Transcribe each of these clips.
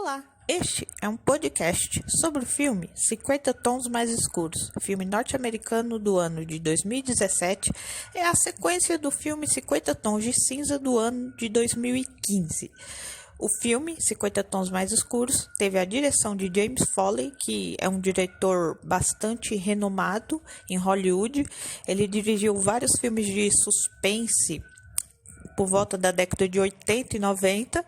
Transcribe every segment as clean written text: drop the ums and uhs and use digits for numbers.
Olá, este é um podcast sobre o filme 50 Tons Mais Escuros, filme norte-americano do ano de 2017, é a sequência do filme 50 Tons de Cinza do ano de 2015. O filme 50 Tons Mais Escuros teve a direção de James Foley, que é um diretor bastante renomado em Hollywood. Ele dirigiu vários filmes de suspense por volta da década de 80 e 90.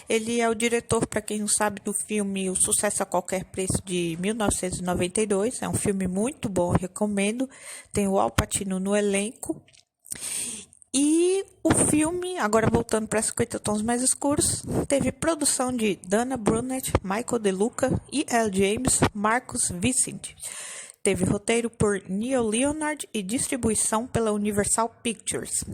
Ele é o diretor, para quem não sabe, do filme O Sucesso a Qualquer Preço, de 1992. É um filme muito bom, recomendo. Tem o Al Pacino no elenco. E o filme, agora voltando para 50 Tons Mais Escuros, teve produção de Dana Brunnett, Michael De Luca, E.L. James, Marcus Vincent. Teve roteiro por Neil Leonard e distribuição pela Universal Pictures.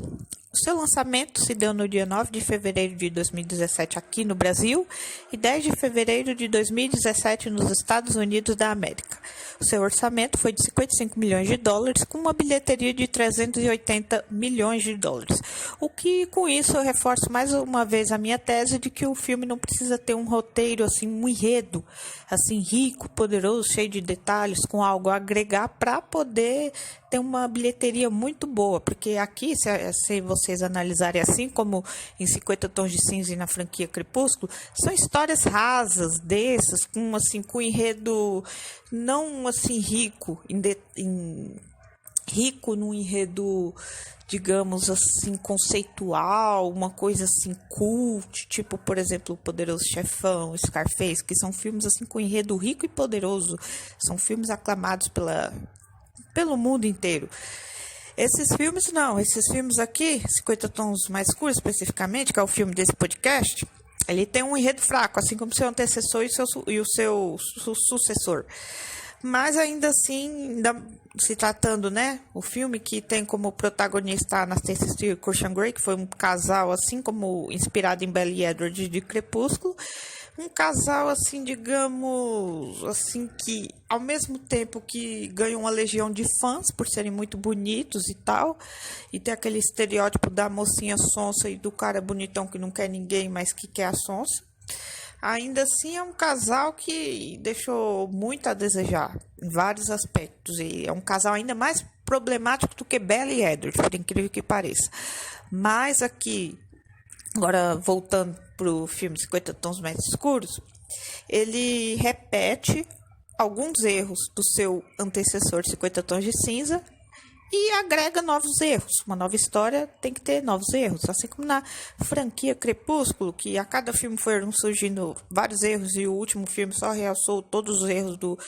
O seu lançamento se deu no dia 9 de fevereiro de 2017 aqui no Brasil e 10 de fevereiro de 2017 nos Estados Unidos da América. O seu orçamento foi de 55 milhões de dólares, com uma bilheteria de 380 milhões de dólares. O que, com isso, eu reforço mais uma vez a minha tese de que o filme não precisa ter um roteiro, assim, um enredo, assim, rico, poderoso, cheio de detalhes, com algo a agregar para poder ter uma bilheteria muito boa, porque aqui, se vocês analisarem assim como em 50 Tons de Cinza e na franquia Crepúsculo, são histórias rasas dessas, com enredo não assim rico, rico num enredo, digamos assim, conceitual, uma coisa assim cult, tipo, por exemplo, O Poderoso Chefão, Scarface, que são filmes assim com enredo rico e poderoso, são filmes aclamados pelo mundo inteiro. Esses filmes aqui, 50 Tons Mais Escuros especificamente, que é o filme desse podcast, ele tem um enredo fraco, assim como seu antecessor e o seu sucessor. Mas ainda assim, se tratando, né, o filme que tem como protagonista a Anastasia Steele e Christian Grey, que foi um casal, assim como inspirado em Belle e Edward de Crepúsculo, um casal, assim, digamos, assim, que ao mesmo tempo que ganham uma legião de fãs por serem muito bonitos e tal, e tem aquele estereótipo da mocinha sonsa e do cara bonitão que não quer ninguém, mas que quer a sonsa, ainda assim é um casal que deixou muito a desejar em vários aspectos, e é um casal ainda mais problemático do que Belle e Edward, por incrível que pareça. Mas aqui, agora voltando para o filme 50 Tons Mais Escuros, ele repete alguns erros do seu antecessor 50 Tons de Cinza e agrega novos erros. Uma nova história tem que ter novos erros, assim como na franquia Crepúsculo, que a cada filme foram surgindo vários erros e o último filme só realçou todos os erros dos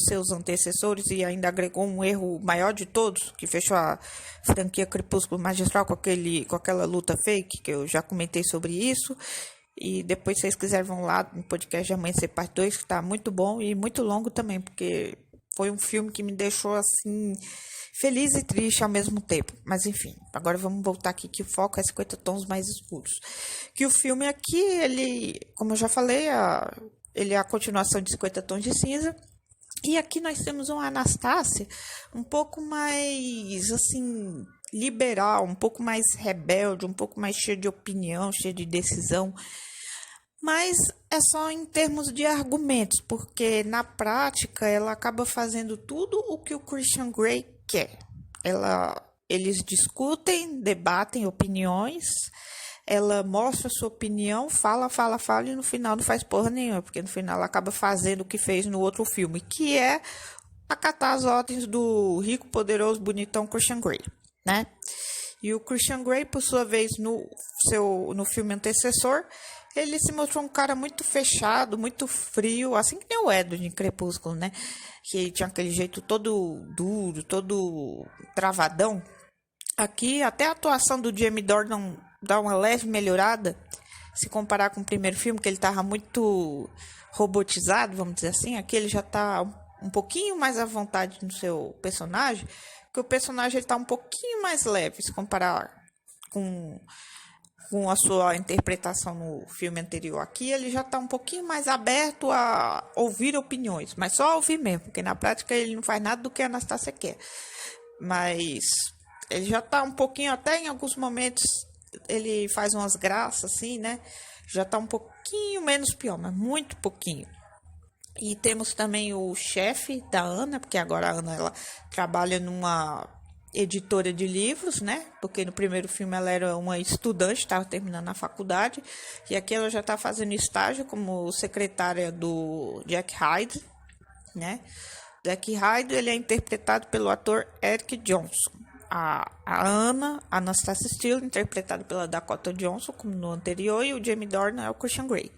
seus antecessores e ainda agregou um erro maior de todos, que fechou a franquia Crepúsculo magistral com aquela luta fake, que eu já comentei sobre isso. E depois, se vocês quiserem, vão lá no podcast de Amanhecer Parte 2, que está muito bom e muito longo também, porque foi um filme que me deixou assim feliz e triste ao mesmo tempo. Mas enfim, agora vamos voltar aqui, que o foco é 50 Tons Mais Escuros. Que o filme aqui, ele, como eu já falei, ele é a continuação de 50 Tons de Cinza. E aqui nós temos uma Anastasia um pouco mais, assim, liberal, um pouco mais rebelde, um pouco mais cheia de opinião, cheia de decisão. Mas é só em termos de argumentos, porque na prática ela acaba fazendo tudo o que o Christian Grey quer. Eles discutem, debatem opiniões, ela mostra sua opinião, fala e no final não faz porra nenhuma, porque no final ela acaba fazendo o que fez no outro filme, que é acatar as ordens do rico, poderoso, bonitão Christian Grey, né? E o Christian Grey, por sua vez, no filme antecessor, ele se mostrou um cara muito fechado, muito frio, assim que nem o Edward em Crepúsculo, né? Que tinha aquele jeito todo duro, todo travadão. Aqui, até a atuação do Jamie Dornan dá uma leve melhorada, se comparar com o primeiro filme, que ele estava muito robotizado, vamos dizer assim. Aqui ele já está um pouquinho mais à vontade no seu personagem, que o personagem está um pouquinho mais leve, se comparar com a sua interpretação no filme anterior. Aqui ele já está um pouquinho mais aberto a ouvir opiniões, mas só ouvir mesmo, porque na prática ele não faz nada do que a Anastasia quer. Mas ele já está um pouquinho, até em alguns momentos, ele faz umas graças, assim, né? já tá um pouquinho menos pior, mas muito pouquinho. E temos também o chefe da Ana, porque agora a Ana ela trabalha numa editora de livros, né? Porque no primeiro filme ela era uma estudante, estava terminando a faculdade, e aqui ela já está fazendo estágio como secretária do Jack Hyde, né? Jack Hyde, ele é interpretado pelo ator Eric Johnson. A Ana, a Anastasia Steele, interpretada pela Dakota Johnson, como no anterior, e o Jamie Dornan é o Christian Grey.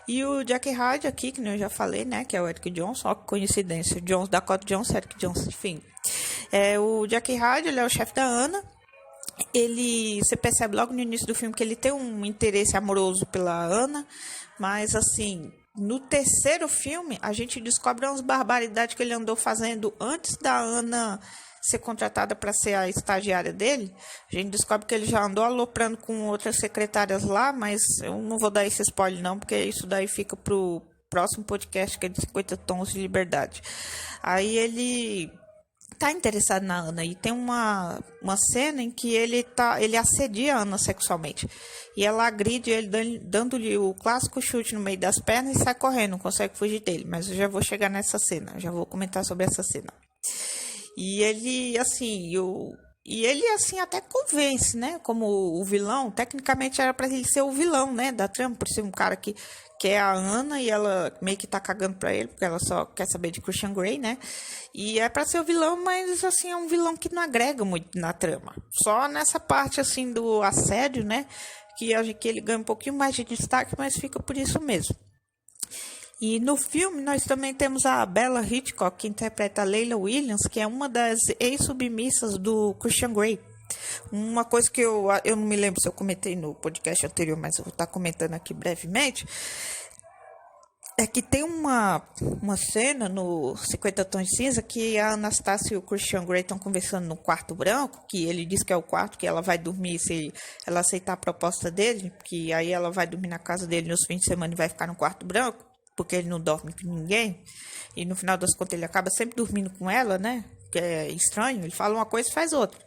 E o Jack Hyde aqui, que eu já falei, né, que é o Eric Johnson, ó que coincidência, Dakota Johnson, Eric Johnson, enfim. O Jack Hyde, ele é o chefe da Ana. Você percebe logo no início do filme que ele tem um interesse amoroso pela Ana, mas assim, no terceiro filme, a gente descobre umas barbaridades que ele andou fazendo antes da Ana ser contratada para ser a estagiária dele. A gente descobre que ele já andou aloprando com outras secretárias lá, mas eu não vou dar esse spoiler não, porque isso daí fica pro próximo podcast, que é de 50 Tons de Liberdade. Aí ele tá interessado na Ana, e tem uma cena em que ele assedia a Ana sexualmente, e ela agride ele dando-lhe o clássico chute no meio das pernas e sai correndo, não consegue fugir dele, mas eu já vou chegar nessa cena, já vou comentar sobre essa cena. E ele, assim, até convence, né? Como o vilão, tecnicamente era pra ele ser o vilão, né? Da trama, por ser um cara que é a Ana e ela meio que tá cagando pra ele, porque ela só quer saber de Christian Grey, né? E é pra ser o vilão, mas, assim, é um vilão que não agrega muito na trama. Só nessa parte, assim, do assédio, né? Que ele ganha um pouquinho mais de destaque, mas fica por isso mesmo. E no filme nós também temos a Bella Hitchcock, que interpreta a Leila Williams, que é uma das ex-submissas do Christian Grey. Uma coisa que eu não me lembro se eu comentei no podcast anterior, mas eu vou estar comentando aqui brevemente, é que tem uma cena no 50 Tons de Cinza que a Anastasia e o Christian Grey estão conversando no quarto branco, que ele diz que é o quarto que ela vai dormir se ela aceitar a proposta dele, que aí ela vai dormir na casa dele nos fins de semana e vai ficar no quarto branco, porque ele não dorme com ninguém, e no final das contas ele acaba sempre dormindo com ela, né, que é estranho, ele fala uma coisa e faz outra,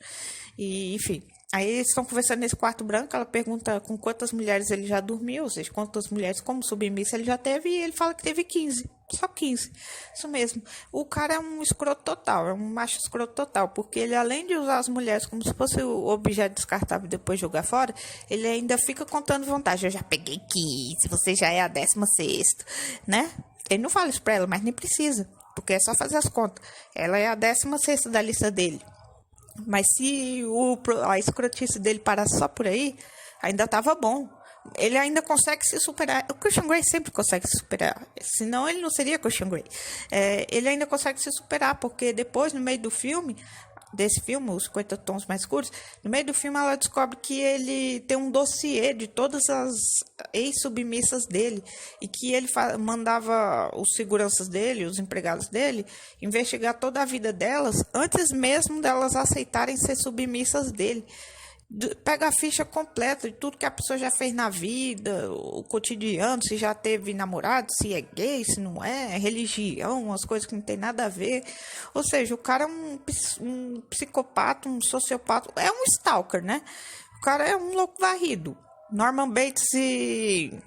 e enfim, aí eles estão conversando nesse quarto branco, ela pergunta com quantas mulheres ele já dormiu, ou seja, quantas mulheres como submissa ele já teve, e ele fala que teve 15, só 15, isso mesmo. O cara é um escroto total, é um macho escroto total, porque ele, além de usar as mulheres como se fosse o objeto descartável e depois jogar fora, ele ainda fica contando vantagem. Eu já peguei 15, você já é a 16ª, né? Ele não fala isso pra ela, mas nem precisa, porque é só fazer as contas. Ela é a 16ª da lista dele. Mas se a escrotice dele parasse só por aí, ainda tava bom. Ele ainda consegue se superar. O Christian Grey sempre consegue se superar. Senão ele não seria Christian Grey. Ele ainda consegue se superar, porque depois, no meio do filme, desse filme, os 50 Tons Mais Escuros, no meio do filme ela descobre que ele tem um dossiê de todas as ex-submissas dele, e que ele mandava os seguranças dele, os empregados dele, investigar toda a vida delas, antes mesmo delas aceitarem ser submissas dele. Pega a ficha completa de tudo que a pessoa já fez na vida, o cotidiano, se já teve namorado, se é gay, se não é, religião, umas coisas que não tem nada a ver. Ou seja, o cara é um psicopata, um sociopata, é um stalker, né? O cara é um louco varrido. Norman Bates e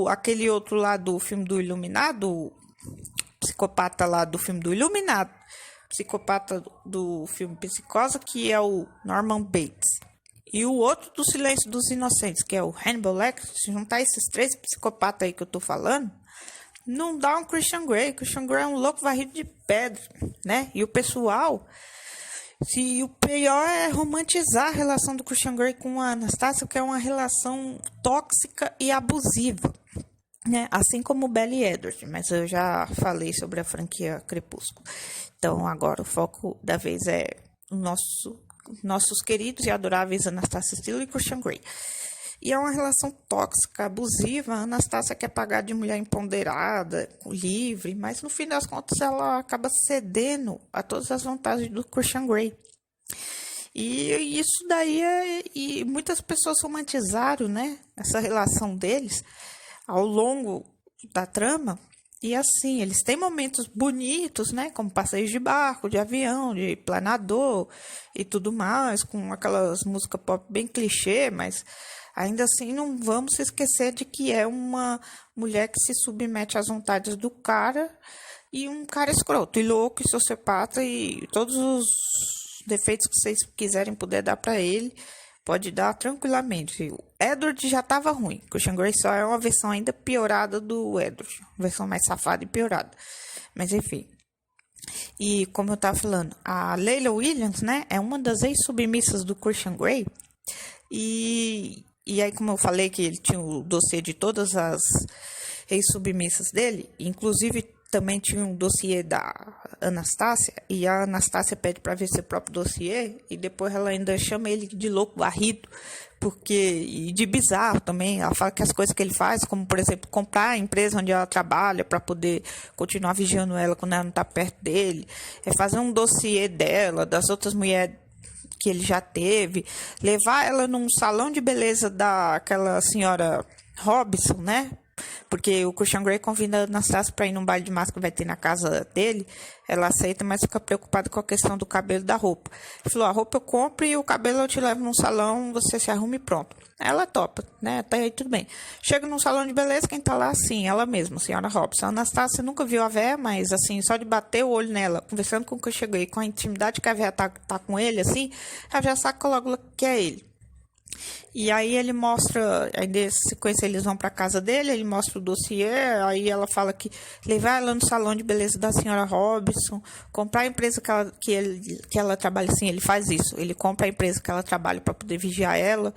aquele outro lá do filme do Iluminado, o psicopata lá do filme do Iluminado, psicopata do filme Psicosa, que é o Norman Bates, e o outro do Silêncio dos Inocentes, que é o Hannibal Lecter. Se juntar esses 3 psicopatas aí que eu tô falando, não dá um Christian Grey. Christian Grey é um louco varrido de pedra, né? E o pessoal, o pior é romantizar a relação do Christian Grey com a Anastasia, que é uma relação tóxica e abusiva, né? Assim como o Belly Edward, mas eu já falei sobre a franquia Crepúsculo. Então agora o foco da vez é nossos queridos e adoráveis Anastasia Steele e Christian Grey. E é uma relação tóxica, abusiva. A Anastasia quer pagar de mulher empoderada, livre, mas no fim das contas ela acaba cedendo a todas as vantagens do Christian Grey. E isso daí e muitas pessoas romantizaram, né, essa relação deles ao longo da trama, E assim, eles têm momentos bonitos, né? Como passeios de barco, de avião, de planador e tudo mais, com aquelas músicas pop bem clichê, mas ainda assim não vamos esquecer de que é uma mulher que se submete às vontades do cara e um cara escroto e louco e sociopata e todos os defeitos que vocês quiserem puder dar pra ele. Pode dar tranquilamente. O Edward já estava ruim. Christian Grey só é uma versão ainda piorada do Edward. Uma versão mais safada e piorada. Mas enfim. E como eu estava falando, a Leila Williams, né? É uma das ex-submissas do Christian Grey. E aí, como eu falei que ele tinha o dossiê de todas as ex-submissas dele, inclusive também tinha um dossiê da Anastácia, e a Anastácia pede para ver seu próprio dossiê, e depois ela ainda chama ele de louco varrido, e de bizarro também. Ela fala que as coisas que ele faz, como por exemplo, comprar a empresa onde ela trabalha para poder continuar vigiando ela quando ela não está perto dele, fazer um dossiê dela, das outras mulheres que ele já teve, levar ela num salão de beleza daquela senhora Robson, né? Porque o Christian Grey convida a Anastasia para ir num baile de máscara que vai ter na casa dele. Ela aceita, mas fica preocupada com a questão do cabelo e da roupa. Ele falou, a roupa eu compro e o cabelo eu te levo num salão, você se arruma e pronto. Ela topa, né? Até aí tudo bem. Chega num salão de beleza, quem tá lá, assim, ela mesma, a senhora Robson. A Anastasia nunca viu a véia, mas assim, só de bater o olho nela, conversando com o Christian Grey, com a intimidade que a véia tá com ele, assim, ela já saca logo que é ele. E aí ele mostra, aí nessa sequência eles vão para casa dele, ele mostra o dossiê, aí ela fala que levar ela no salão de beleza da senhora Robson, comprar a empresa que ela trabalha, assim, ele faz isso, ele compra a empresa que ela trabalha para poder vigiar ela,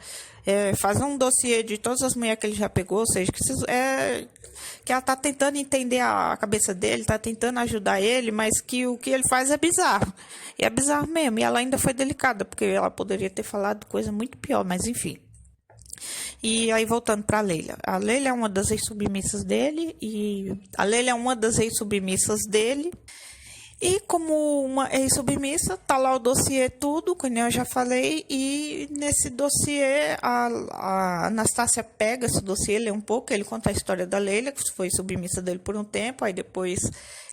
fazer um dossiê de todas as mulheres que ele já pegou, ou seja, que ela está tentando entender a cabeça dele, está tentando ajudar ele, mas que o que ele faz é bizarro. E é bizarro mesmo. E ela ainda foi delicada, porque ela poderia ter falado coisa muito pior, mas enfim. E aí, voltando para a Leila. A Leila é uma das ex-submissas dele, E como uma ex-submissa, tá lá o dossiê tudo, como eu já falei, e nesse dossiê a Anastácia pega esse dossiê, lê um pouco, ele conta a história da Leila, que foi submissa dele por um tempo, aí depois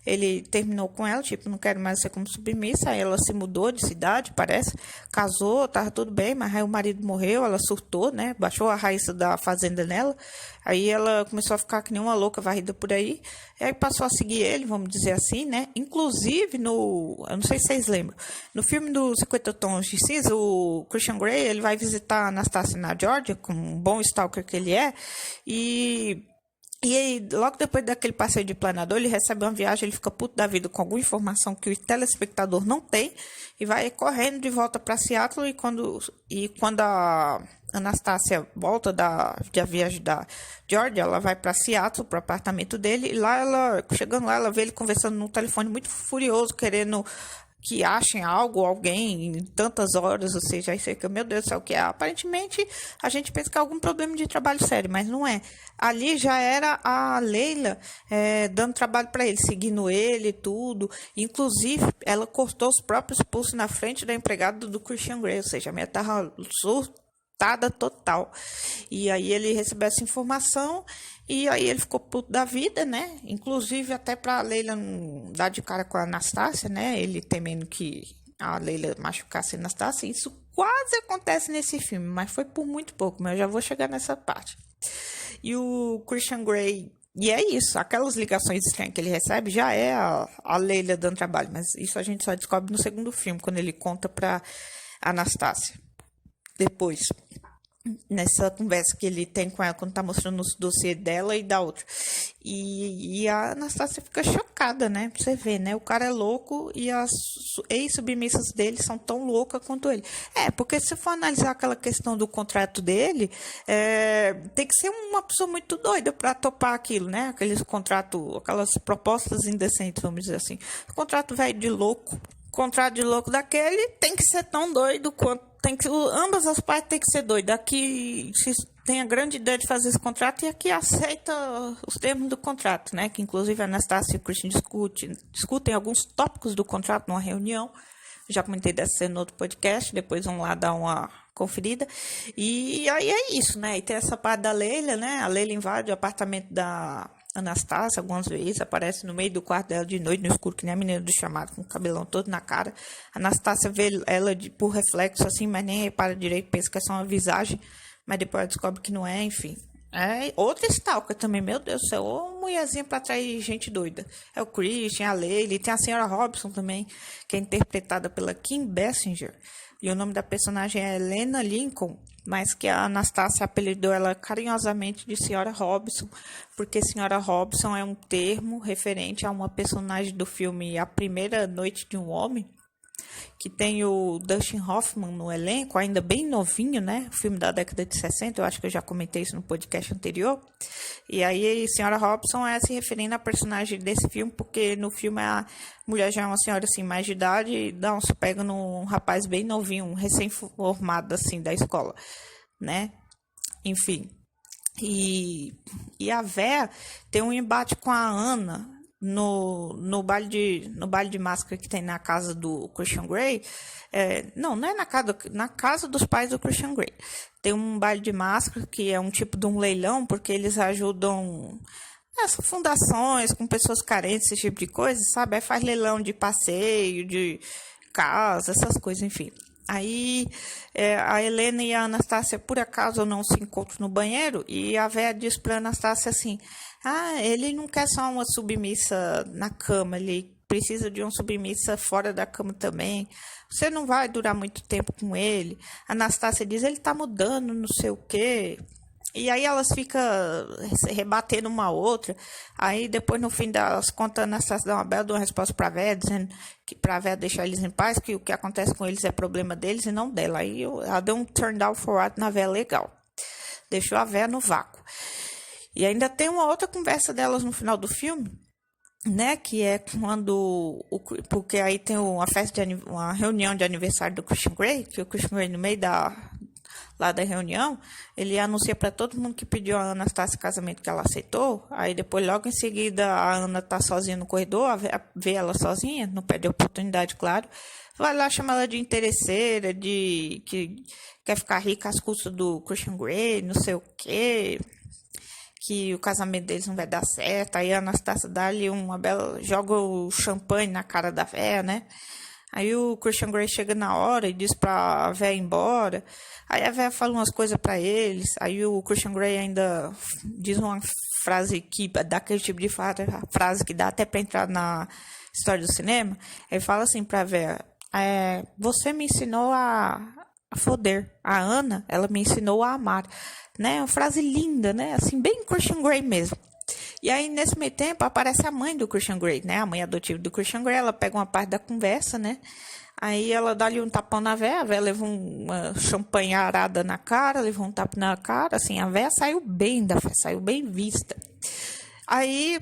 ele terminou com ela, tipo, não quero mais ser como submissa, aí ela se mudou de cidade, parece, casou, tava tudo bem, mas aí o marido morreu, ela surtou, né, baixou a raiz da fazenda nela, aí ela começou a ficar que nem uma louca varrida por aí, e aí passou a seguir ele, vamos dizer assim, né, inclusive eu não sei se vocês lembram, no filme dos 50 Tons de Cinza, o Christian Grey, ele vai visitar a Anastácia na Georgia, como um bom stalker que ele é, e aí, logo depois daquele passeio de planador, ele recebe uma viagem, ele fica puto da vida com alguma informação que o telespectador não tem e vai correndo de volta para Seattle. E quando a Anastácia volta da viagem da Georgia, ela vai para Seattle, para o apartamento dele, e lá, chegando lá, ela vê ele conversando no telefone muito furioso, querendo que achem algo, alguém, em tantas horas, ou seja, aí fica, meu Deus do céu, o que é? Aparentemente, a gente pensa que é algum problema de trabalho sério, mas não é. Ali já era a Leila dando trabalho para ele, seguindo ele e tudo. Inclusive, ela cortou os próprios pulsos na frente da empregada do Christian Grey, ou seja, a minha tava surtada total. E aí ele recebeu essa informação e aí ele ficou puto da vida, né? Inclusive até para a Leila não dar de cara com a Anastácia, né? Ele temendo que a Leila machucasse a Anastácia. Isso quase acontece nesse filme, mas foi por muito pouco, mas eu já vou chegar nessa parte. E o Christian Grey, e é isso, aquelas ligações estranhas que ele recebe já é a Leila dando trabalho, mas isso a gente só descobre no segundo filme, quando ele conta para Anastácia. Depois, nessa conversa que ele tem com ela, quando tá mostrando o dossiê dela e da outra. E a Anastácia fica chocada, né? Pra você ver, né? O cara é louco e as ex-submissas dele são tão loucas quanto ele. Porque se for analisar aquela questão do contrato dele, tem que ser uma pessoa muito doida pra topar aquilo, né? Aqueles contratos, aquelas propostas indecentes, vamos dizer assim. Contrato velho de louco. Contrato de louco daquele tem que ser tão doido quanto ambas as partes têm que ser doidas. Aqui tem a grande ideia de fazer esse contrato e aqui aceita os termos do contrato, né? Que inclusive a Anastácia e o Christian discutem alguns tópicos do contrato numa reunião. Já comentei dessa cena no outro podcast, depois vão lá dar uma conferida. E aí é isso, né? E tem essa parte da Leila, né? A Leila invade o apartamento da Anastácia algumas vezes, aparece no meio do quarto dela de noite, no escuro, que nem a menina do chamado, com o cabelão todo na cara. Anastácia vê ela por reflexo, assim, mas nem repara direito, pensa que é só uma visagem, mas depois ela descobre que não é, enfim. É outra stalker também, meu Deus do céu, ô mulherzinha pra atrair gente doida. É o Christian, a Leila, tem a senhora Robson também, que é interpretada pela Kim Basinger. E o nome da personagem é Helena Lincoln, mas que a Anastácia apelidou ela carinhosamente de Senhora Robson, porque Senhora Robson é um termo referente a uma personagem do filme A Primeira Noite de um Homem, que tem o Dustin Hoffman no elenco, ainda bem novinho, né? O filme da década de 60, eu acho que eu já comentei isso no podcast anterior. E aí, Senhora Robson é se referindo à personagem desse filme, porque no filme a mulher já é uma senhora assim, mais de idade, e dá um pega num rapaz bem novinho, um recém-formado assim da escola, né? Enfim. E a Véia tem um embate com a Ana no baile de máscara que tem na casa do Christian Grey. Não é na casa dos pais do Christian Grey. Tem um baile de máscara que é um tipo de um leilão, porque eles ajudam essas fundações com pessoas carentes, esse tipo de coisa, sabe? Aí faz leilão de passeio, de casa, essas coisas, enfim. Aí a Helena e a Anastácia, por acaso, não se encontram no banheiro, e a véia diz pra Anastácia assim: ele não quer só uma submissa na cama, ele precisa de uma submissa fora da cama também. Você não vai durar muito tempo com ele. A Anastácia diz: ele tá mudando, não sei o quê. E aí elas ficam rebatendo uma outra. Aí depois, no fim das contas, a Anastácia dá uma bela de uma resposta pra véia, dizendo que pra véia deixar eles em paz, que o que acontece com eles é problema deles e não dela. Aí ela deu um turn down for what na véia legal. Deixou a véia no vácuo. E ainda tem uma outra conversa delas no final do filme, né? Que é quando... Porque aí tem uma reunião de aniversário do Christian Grey, que o Christian Grey, no meio lá da reunião, ele anuncia para todo mundo que pediu a Anastácia casamento, que ela aceitou. Aí depois, logo em seguida, a Ana tá sozinha no corredor, vê ela sozinha, não perde a oportunidade, claro. Vai lá, chama ela de interesseira, de que quer ficar rica às custas do Christian Grey, não sei o quê, que o casamento deles não vai dar certo. Aí a Anastácia dá ali uma bela... joga o champanhe na cara da véia, né? Aí o Christian Grey chega na hora e diz pra véia ir embora. Aí a véia fala umas coisas pra eles. Aí o Christian Grey ainda diz uma frase que dá aquele tipo de frase que dá até pra entrar na história do cinema. Ele fala assim pra véia: você me ensinou a foder. A Ana, ela me ensinou a amar. Né? Uma frase linda, né? Assim, bem Christian Grey mesmo. E aí, nesse meio tempo, aparece a mãe do Christian Grey, né? A mãe adotiva do Christian Grey. Ela pega uma parte da conversa, né? Aí ela dá ali um tapão na véia. A véia levou uma champanharada na cara, levou um tapa na cara. Assim, a véia saiu bem da festa, saiu bem vista. Aí,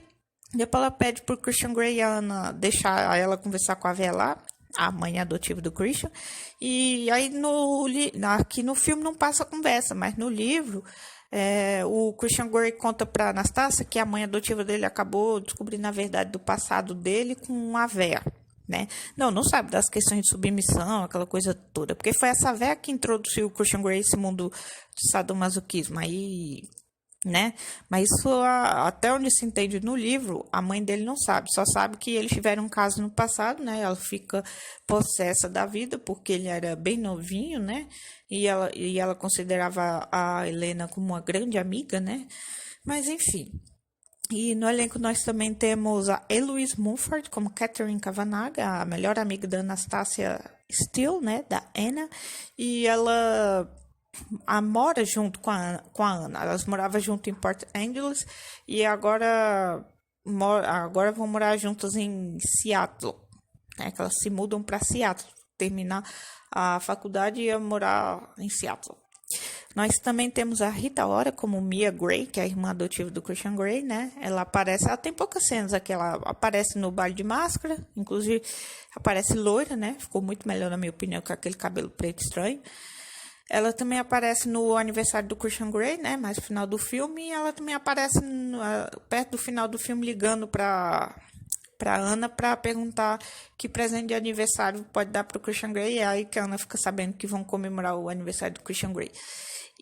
depois ela pede pro Christian Grey e a Ana deixar ela conversar com a véia lá, a mãe adotiva do Christian. E aí, aqui no filme não passa conversa, mas no livro... o Christian Grey conta para Anastácia que a mãe adotiva dele acabou descobrindo a verdade do passado dele com a véia, né? Não sabe das questões de submissão, aquela coisa toda, porque foi essa véia que introduziu o Christian Grey esse mundo de sadomasoquismo aí, né? Mas isso, até onde se entende no livro, a mãe dele não sabe, só sabe que eles tiveram um caso no passado, né? Ela fica possessa da vida porque ele era bem novinho, né? E ela considerava a Helena como uma grande amiga, né? Mas enfim. E no elenco nós também temos a Eloise Mumford como Catherine Kavanagh, a melhor amiga da Anastasia Steele, né? Da Anna. E ela mora junto com a Ana. Elas moravam junto em Port Angeles e agora vão morar juntas em Seattle, né? Que elas se mudam para Seattle, terminar a faculdade e ia morar em Seattle. Nós também temos a Rita Ora como Mia Grey, que é a irmã adotiva do Christian Grey, né? Ela tem poucas cenas aqui, ela aparece no baile de máscara, inclusive aparece loira, né? Ficou muito melhor, na minha opinião, com aquele cabelo preto estranho. Ela também aparece no aniversário do Christian Grey, né? Mais no final do filme. E ela também aparece perto do final do filme ligando para Ana para perguntar que presente de aniversário pode dar para o Christian Grey. E aí que a Ana fica sabendo que vão comemorar o aniversário do Christian Grey.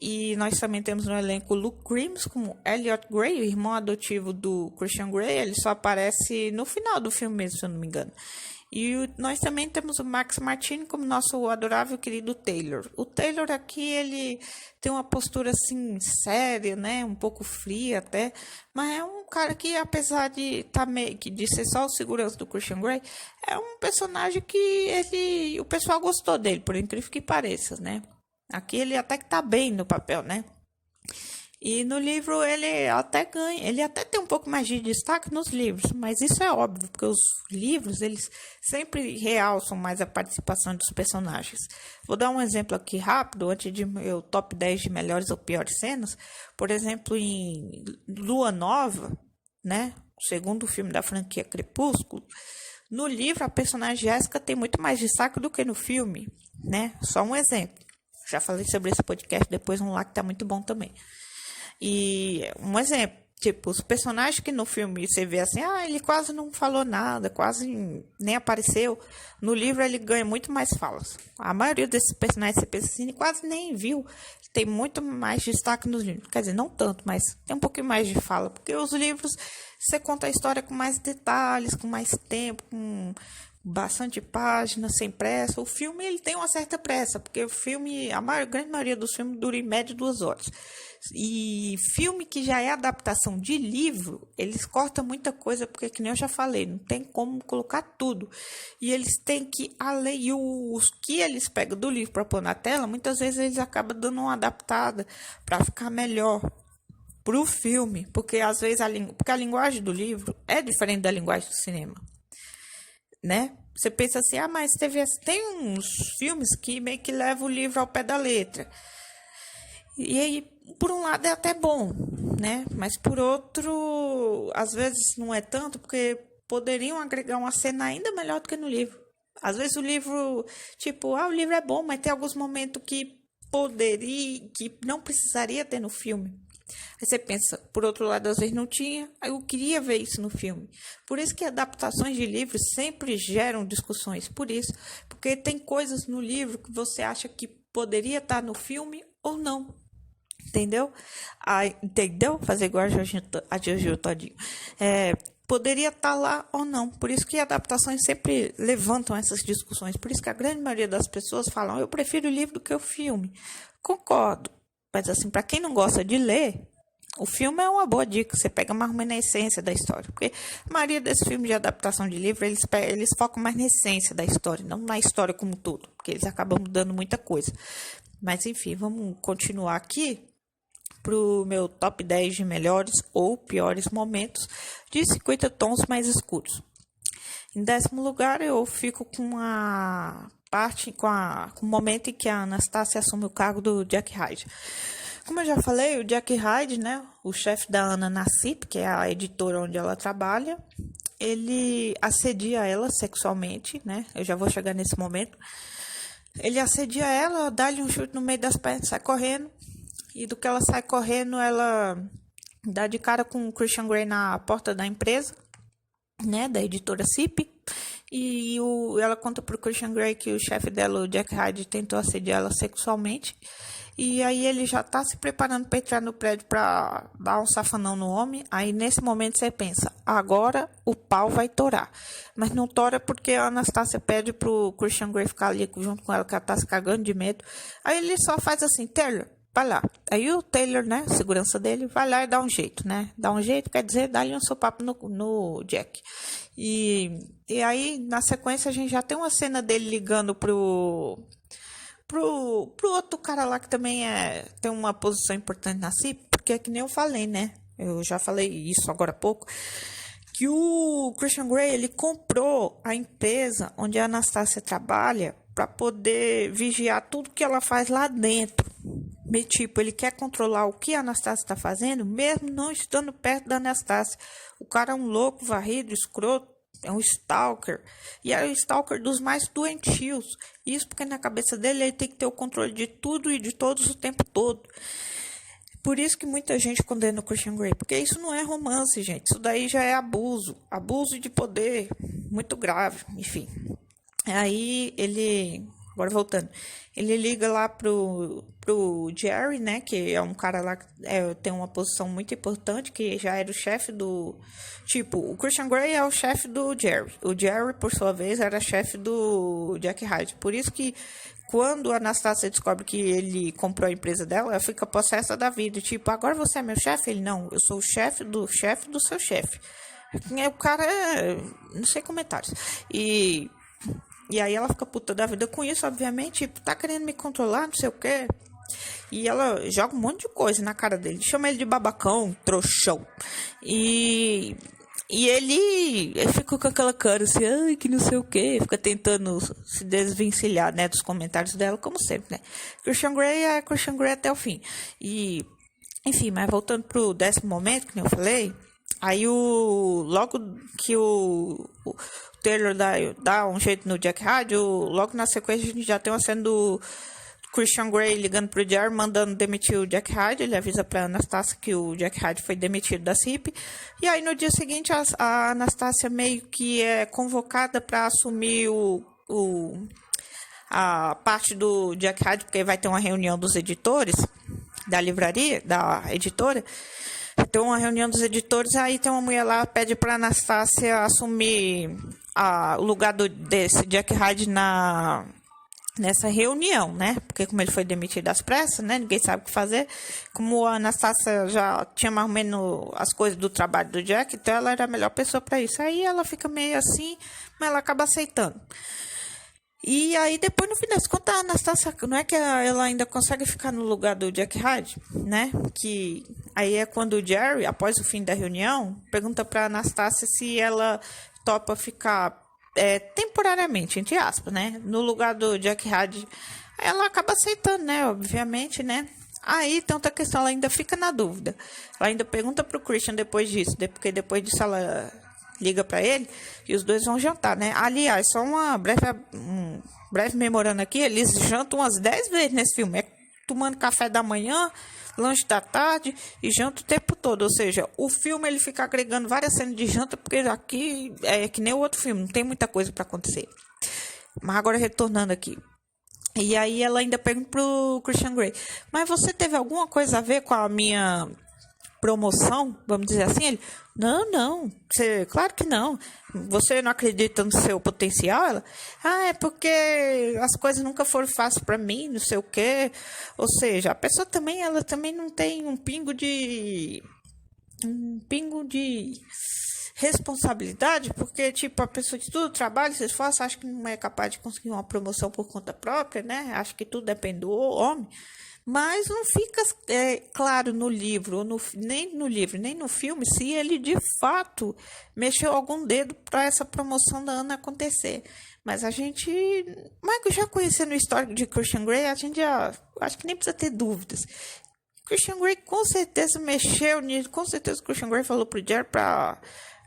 E nós também temos no elenco Luke Grimes como Elliot Grey, o irmão adotivo do Christian Grey. Ele só aparece no final do filme mesmo, se eu não me engano. E nós também temos o Max Martini como nosso adorável querido Taylor. O Taylor aqui, ele tem uma postura assim séria, né? Um pouco fria até. Mas é um cara que, apesar de de ser só o segurança do Christian Grey, é um personagem que o pessoal gostou dele, por incrível que pareça, né? Aqui ele até que tá bem no papel, né? E no livro ele até ganha, ele até tem um pouco mais de destaque nos livros, mas isso é óbvio, porque os livros, eles sempre realçam mais a participação dos personagens. Vou dar um exemplo aqui rápido, antes de meu top 10 de melhores ou piores cenas. Por exemplo, em Lua Nova, né, o segundo filme da franquia Crepúsculo, no livro a personagem Jéssica tem muito mais destaque do que no filme, né? Só um exemplo. Já falei sobre esse podcast, depois um lá que tá muito bom também. E um exemplo, tipo, os personagens que no filme você vê assim, ele quase não falou nada, quase nem apareceu. No livro ele ganha muito mais falas. A maioria desses personagens você pensa assim, quase nem viu. Tem muito mais destaque nos livros. Quer dizer, não tanto, mas tem um pouquinho mais de fala. Porque os livros, você conta a história com mais detalhes, com mais tempo, com bastante páginas, sem pressa. O filme, ele tem uma certa pressa, porque o filme, grande maioria dos filmes dura em média 2 horas. E filme que já é adaptação de livro, eles cortam muita coisa, porque, que nem eu já falei, não tem como colocar tudo. E eles têm que, além, e os que eles pegam do livro para pôr na tela, muitas vezes eles acabam dando uma adaptada para ficar melhor pro filme, porque às vezes porque a linguagem do livro é diferente da linguagem do cinema, né? Você pensa assim, mas tem uns filmes que meio que levam o livro ao pé da letra. E aí, por um lado, é até bom, né? Mas por outro, às vezes não é tanto, porque poderiam agregar uma cena ainda melhor do que no livro. Às vezes o livro, tipo, o livro é bom, mas tem alguns momentos que não precisaria ter no filme. Aí você pensa, por outro lado, às vezes não tinha, aí eu queria ver isso no filme. Por isso que adaptações de livros sempre geram discussões, por isso. Porque tem coisas no livro que você acha que poderia estar no filme ou não. Entendeu? Entendeu? Fazer igual a Jojo Todinho. Poderia estar lá ou não. Por isso que adaptações sempre levantam essas discussões. Por isso que a grande maioria das pessoas falam, eu prefiro o livro do que o filme. Concordo. Mas assim, para quem não gosta de ler, o filme é uma boa dica. Você pega mais ou menos na essência da história. Porque a maioria desses filmes de adaptação de livro, eles focam mais na essência da história, não na história como um todo. Porque eles acabam mudando muita coisa. Mas enfim, vamos continuar aqui pro meu top 10 de melhores ou piores momentos de 50 tons mais escuros. Em 10º lugar, eu fico com com o momento em que a Anastasia assume o cargo do Jack Hyde. Como eu já falei, o Jack Hyde, né, o chefe da Ana Nassib, que é a editora onde ela trabalha, ele assedia ela sexualmente, né? Eu já vou chegar nesse momento. Ele assedia ela, dá-lhe um chute no meio das pernas, sai correndo. E do que ela sai correndo, ela dá de cara com o Christian Grey na porta da empresa, né, da editora CIP. E ela conta pro Christian Grey que o chefe dela, o Jack Hyde, tentou assediar ela sexualmente. E aí ele já tá se preparando para entrar no prédio para dar um safanão no homem. Aí nesse momento você pensa, agora o pau vai torar. Mas não tora porque a Anastasia pede pro Christian Grey ficar ali junto com ela, que ela tá se cagando de medo. Aí ele só faz assim, Taylor, vai lá. Aí o Taylor, né, segurança dele, vai lá e dá um jeito, né? Dá um jeito, quer dizer, dá-lhe um sopapo no Jack. E aí, na sequência, a gente já tem uma cena dele ligando pro outro cara lá que também tem uma posição importante na CIP, porque é que nem eu falei, né? Eu já falei isso agora há pouco, que o Christian Grey, ele comprou a empresa onde a Anastasia trabalha para poder vigiar tudo que ela faz lá dentro. Tipo, ele quer controlar o que a Anastasia está fazendo, mesmo não estando perto da Anastasia. O cara é um louco, varrido, escroto, é um stalker. E é o stalker dos mais doentios. Isso porque na cabeça dele ele tem que ter o controle de tudo e de todos o tempo todo. Por isso que muita gente condena o Christian Grey. Porque isso não é romance, gente. Isso daí já é abuso. Abuso de poder muito grave, enfim. Aí ele agora voltando. Ele liga lá pro Jerry, né? Que é um cara lá que tem uma posição muito importante, que já era o chefe do... Tipo, o Christian Grey é o chefe do Jerry. O Jerry, por sua vez, era chefe do Jack Hyde. Por isso que quando a Anastasia descobre que ele comprou a empresa dela, ela fica possessa da vida. Tipo, agora você é meu chefe? Ele, não, eu sou o chefe do seu chefe. O cara, não sei comentários. E aí ela fica puta da vida com isso, obviamente. Tipo, tá querendo me controlar, não sei o quê. E ela joga um monte de coisa na cara dele. Chama ele de babacão, trouxão. E ele fica com aquela cara assim, ai, que não sei o quê. Fica tentando se desvencilhar, né, dos comentários dela, como sempre, né. Christian Grey é Christian Grey até o fim. E, enfim, mas voltando pro 10º momento, que nem eu falei, aí logo que o Taylor dá um jeito no Jack Hyde, logo na sequência a gente já tem uma cena do Christian Grey ligando pro Jerry, mandando demitir o Jack Hyde. Ele avisa pra Anastasia que o Jack Hyde foi demitido da CIP. E aí no dia seguinte a Anastasia meio que é convocada para assumir a parte do Jack Hyde, porque vai ter uma reunião dos editores da livraria, da editora. Tem uma reunião dos editores, aí tem uma mulher lá, pede pra Anastasia assumir o lugar desse Jack Hyde nessa reunião, né? Porque como ele foi demitido às pressas, né? Ninguém sabe o que fazer. Como a Anastasia já tinha mais ou menos as coisas do trabalho do Jack, então ela era a melhor pessoa para isso. Aí ela fica meio assim, mas ela acaba aceitando. E aí depois, no fim das contas, a Anastasia, não é que ela ainda consegue ficar no lugar do Jack Hyde, né? Que aí é quando o Jerry, após o fim da reunião, pergunta para Anastasia se ela topa ficar temporariamente, entre aspas, né, no lugar do Jack Hyde. Ela acaba aceitando, né, obviamente, né. Aí tem outra questão, ela ainda fica na dúvida. Ela ainda pergunta pro Christian depois disso, porque depois disso ela liga para ele e os dois vão jantar, né. Aliás, só uma breve memorando aqui, eles jantam umas 10 vezes nesse filme, tomando café da manhã, lanche da tarde e janta o tempo todo. Ou seja, o filme ele fica agregando várias cenas de janta, porque aqui é que nem o outro filme, não tem muita coisa para acontecer. Mas agora retornando aqui. E aí ela ainda pergunta pro Christian Grey, mas você teve alguma coisa a ver com a minha promoção, vamos dizer assim? Ele, não, claro que não. Você não acredita no seu potencial? Ela, é porque as coisas nunca foram fáceis para mim, não sei o quê. Ou seja, a pessoa também, ela também não tem um pingo de responsabilidade, porque, tipo, a pessoa de tudo trabalho, se esforça, acha que não é capaz de conseguir uma promoção por conta própria, né? Acha que tudo depende do homem. Mas não fica claro no livro, nem no livro, nem no filme, se ele de fato mexeu algum dedo para essa promoção da Ana acontecer. Mas a gente, já conhecendo o histórico de Christian Grey, a gente já, acho que nem precisa ter dúvidas. Christian Grey com certeza mexeu nisso, com certeza Christian Grey falou pro Jerry para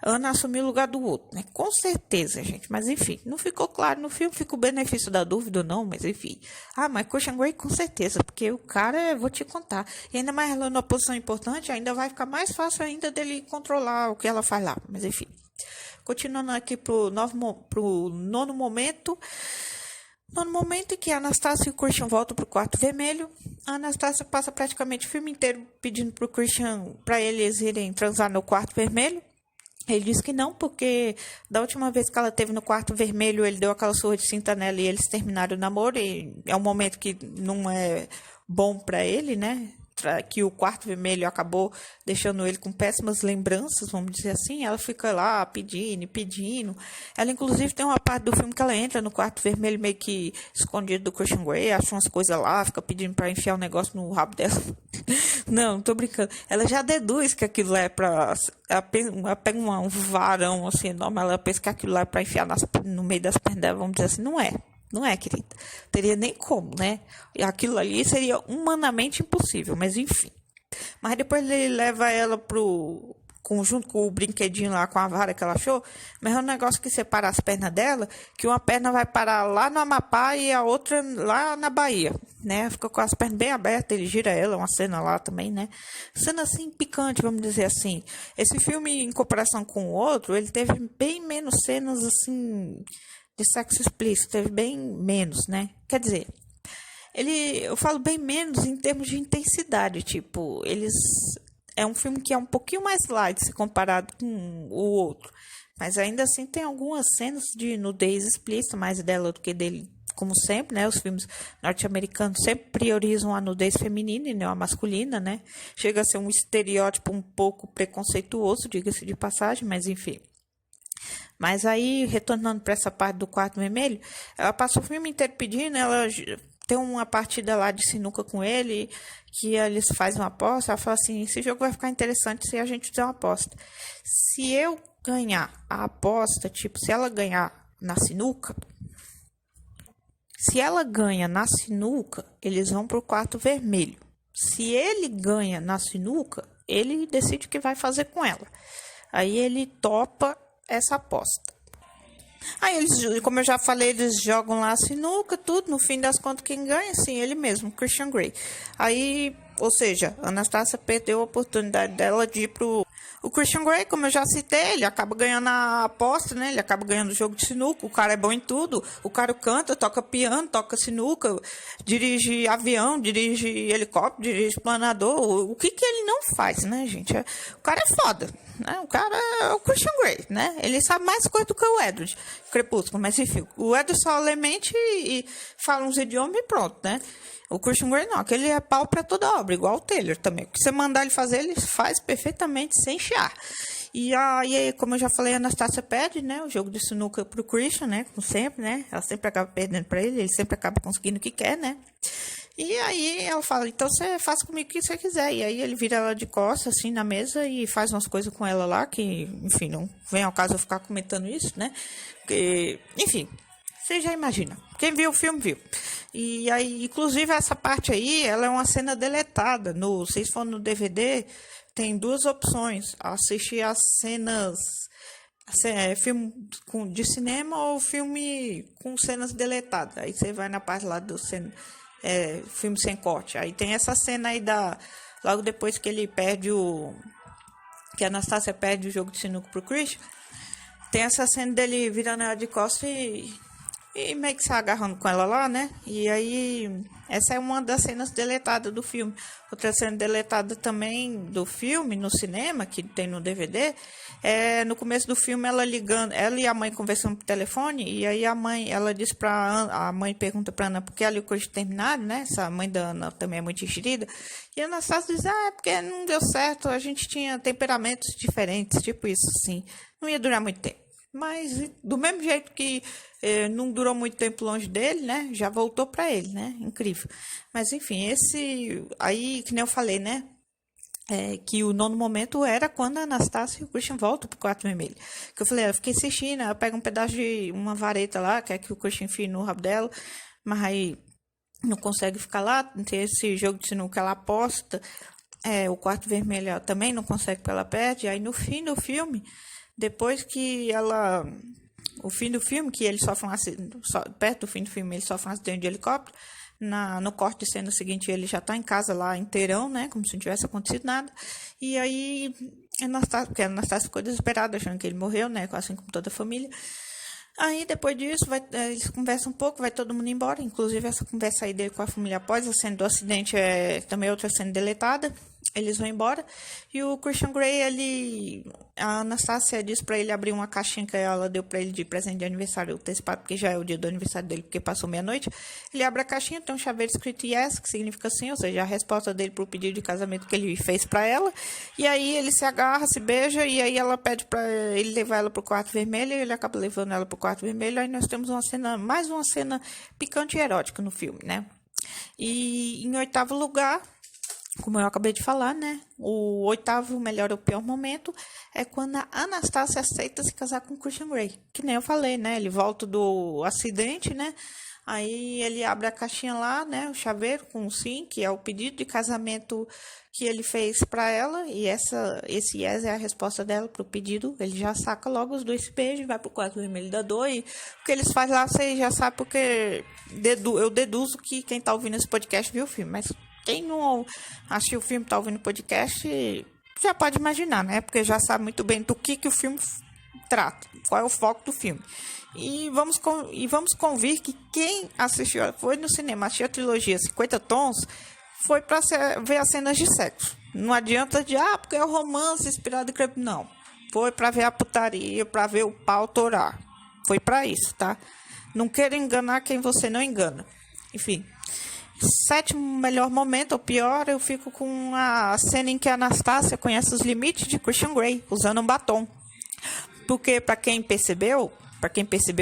Ana assumir o lugar do outro, né? Com certeza, gente. Mas, enfim, não ficou claro no filme, fica o benefício da dúvida ou não, mas, enfim. Mas Christian Grey com certeza, porque o cara, vou te contar. E ainda mais ela numa posição importante, ainda vai ficar mais fácil ainda dele controlar o que ela faz lá. Mas, enfim. Continuando aqui pro 9º momento. No momento em que a Anastasia e o Christian voltam pro quarto vermelho, a Anastasia passa praticamente o filme inteiro pedindo pro Christian para eles irem transar no quarto vermelho. Ele disse que não, porque da última vez que ela teve no quarto vermelho, ele deu aquela surra de cinta nela e eles terminaram o namoro. E é um momento que não é bom para ele, né? Que o quarto vermelho acabou deixando ele com péssimas lembranças, vamos dizer assim. Ela fica lá pedindo. Ela, inclusive, tem uma parte do filme que ela entra no quarto vermelho meio que escondido do Christian Grey, acha umas coisas lá, fica pedindo para enfiar um negócio no rabo dela. Não tô brincando. Ela já deduz que aquilo lá é pra... Ela pega um varão assim enorme, ela pensa que aquilo lá é pra enfiar no meio das pernas dela, vamos dizer assim. Não é, querida. Teria nem como, né? Aquilo ali seria humanamente impossível, mas enfim. Mas depois ele leva ela junto com o brinquedinho lá, com a vara que ela achou, mas é um negócio que separa as pernas dela, que uma perna vai parar lá no Amapá e a outra lá na Bahia, né? Fica com as pernas bem abertas, ele gira ela, uma cena lá também, né? Cena assim, picante, vamos dizer assim. Esse filme, em comparação com o outro, ele teve bem menos cenas assim... de sexo explícito, teve bem menos, né? Quer dizer, eu falo bem menos em termos de intensidade, tipo, é um filme que é um pouquinho mais light se comparado com o outro, mas ainda assim tem algumas cenas de nudez explícita, mais dela do que dele, como sempre, né? Os filmes norte-americanos sempre priorizam a nudez feminina e não a masculina, né? Chega a ser um estereótipo um pouco preconceituoso, diga-se de passagem, mas enfim. Mas aí, retornando para essa parte do Quarto Vermelho, ela passa o filme inteiro pedindo, ela tem uma partida lá de sinuca com ele, que eles fazem uma aposta, ela fala assim, esse jogo vai ficar interessante se a gente fizer uma aposta. Se eu ganhar a aposta, tipo, se ela ganhar na sinuca, se ela ganha na sinuca, eles vão pro Quarto Vermelho. Se ele ganha na sinuca, ele decide o que vai fazer com ela. Aí ele topa essa aposta. Aí eles, como eu já falei, eles jogam lá a sinuca, tudo. No fim das contas, quem ganha, sim, ele mesmo, Christian Grey. Aí, ou seja, a Anastasia perdeu a oportunidade dela de ir pro... O Christian Grey, como eu já citei, ele acaba ganhando a aposta, né? Ele acaba ganhando o jogo de sinuca. O cara é bom em tudo. O cara canta, toca piano, toca sinuca, dirige avião, dirige helicóptero, dirige planador. O que ele não faz, né, gente? O cara é foda, né? O cara é o Christian Grey, né? Ele sabe mais coisa do que o Edward Crepúsculo, mas enfim. O Edward só lê mente e fala uns idiomas e pronto, né? O Christian Grey não, aquele é pau pra toda obra, igual o Taylor também. O que você mandar ele fazer, ele faz perfeitamente, sem chiar. E aí, como eu já falei, a Anastasia perde, né, o jogo de sinuca pro Christian, né, como sempre, né. Ela sempre acaba perdendo pra ele sempre acaba conseguindo o que quer, né. E aí ela fala, então você faz comigo o que você quiser. E aí ele vira ela de costas, assim, na mesa e faz umas coisas com ela lá, que, enfim, não vem ao caso eu ficar comentando isso, né. Porque, enfim... Você já imagina. Quem viu o filme, viu. E aí, inclusive, essa parte aí, ela é uma cena deletada. Se for no DVD, tem duas opções. Assistir as cenas... filme de cinema ou filme com cenas deletadas. Aí você vai na parte lá do filme sem corte. Aí tem essa cena aí logo depois que ele perde que a Anastasia perde o jogo de sinuca pro Christian. Tem essa cena dele virando ela de costas e meio que se agarrando com ela lá, né? E aí, essa é uma das cenas deletadas do filme. Outra cena deletada também do filme, no cinema, que tem no DVD, é no começo do filme ela ligando, ela e a mãe conversando por telefone, e aí ela diz a mãe pergunta pra Ana por que ela e o Christian terminaram, né? Essa mãe da Ana também é muito enxerida. E a Anastasia diz, é porque não deu certo, a gente tinha temperamentos diferentes, tipo isso, assim. Não ia durar muito tempo. Mas, do mesmo jeito que não durou muito tempo longe dele, né? Já voltou para ele, né? Incrível. Mas, enfim, aí, que nem eu falei, né? Que o nono momento era quando a Anastasia e o Christian voltam pro Quarto Vermelho. Que eu falei, eu fiquei assistindo, ela pega um pedaço de uma vareta lá, quer que o Christian enfie no rabo dela, mas aí não consegue ficar lá, tem esse jogo de sinuca que ela aposta, o Quarto Vermelho também não consegue porque ela perde, aí no fim do filme... Depois que o fim do filme, que ele sofre perto do fim do filme, ele sofre um acidente de helicóptero, no corte de cena seguinte ele já está em casa lá inteirão, né, como se não tivesse acontecido nada, e aí porque a Anastasia ficou desesperada, achando que ele morreu, né, assim como toda a família. Aí, depois disso, eles conversam um pouco, vai todo mundo embora, inclusive essa conversa aí dele com a família após a cena do acidente é também outra cena deletada. Eles vão embora e o Christian Grey, a Anastasia disse pra ele abrir uma caixinha que ela deu pra ele de presente de aniversário antecipado, porque já é o dia do aniversário dele, porque passou meia-noite. Ele abre a caixinha, tem um chaveiro escrito yes, que significa sim, ou seja, a resposta dele pro pedido de casamento que ele fez pra ela. E aí ele se agarra, se beija, e aí ela pede pra ele levar ela pro Quarto Vermelho, e ele acaba levando ela pro Quarto Vermelho. Aí nós temos mais uma cena picante e erótica no filme, né? E em oitavo lugar, como eu acabei de falar, né? O oitavo, melhor ou pior momento é quando a Anastasia aceita se casar com o Christian Grey. Que nem eu falei, né? Ele volta do acidente, né? Aí ele abre a caixinha lá, né? O chaveiro com o sim, que é o pedido de casamento que ele fez para ela. E esse yes é a resposta dela pro pedido. Ele já saca logo os dois beijos, vai pro Quarto Vermelho da dor. E o que eles fazem lá, você já sabe, porque eu deduzo que quem tá ouvindo esse podcast viu o filme. Mas quem não assistiu o filme, tá ouvindo o podcast, já pode imaginar, né? Porque já sabe muito bem do que o filme trata, qual é o foco do filme. E vamos convir que quem assistiu, foi no cinema, assistiu a trilogia 50 Tons, foi para ver as cenas de sexo. Não adianta porque é o romance inspirado em Crepúsculo, não. Foi para ver a putaria, para ver o pau torar. Foi para isso, tá? Não quero enganar quem você não engana. Enfim. Sétimo melhor momento, ou pior, eu fico com a cena em que a Anastácia conhece os limites de Christian Grey, usando um batom. Porque, para quem percebeu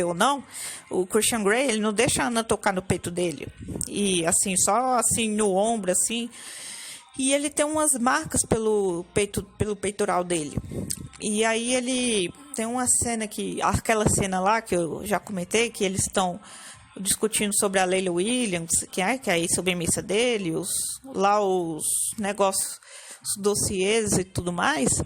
ou não, o Christian Grey, ele não deixa a Ana tocar no peito dele. E, assim, só assim, no ombro, assim. E ele tem umas marcas pelo peitoral dele. E aí ele tem uma cena aquela cena lá que eu já comentei, que eles estão discutindo sobre a Leila Williams, que é a submissa dele, os negócios, os dossiês e tudo mais.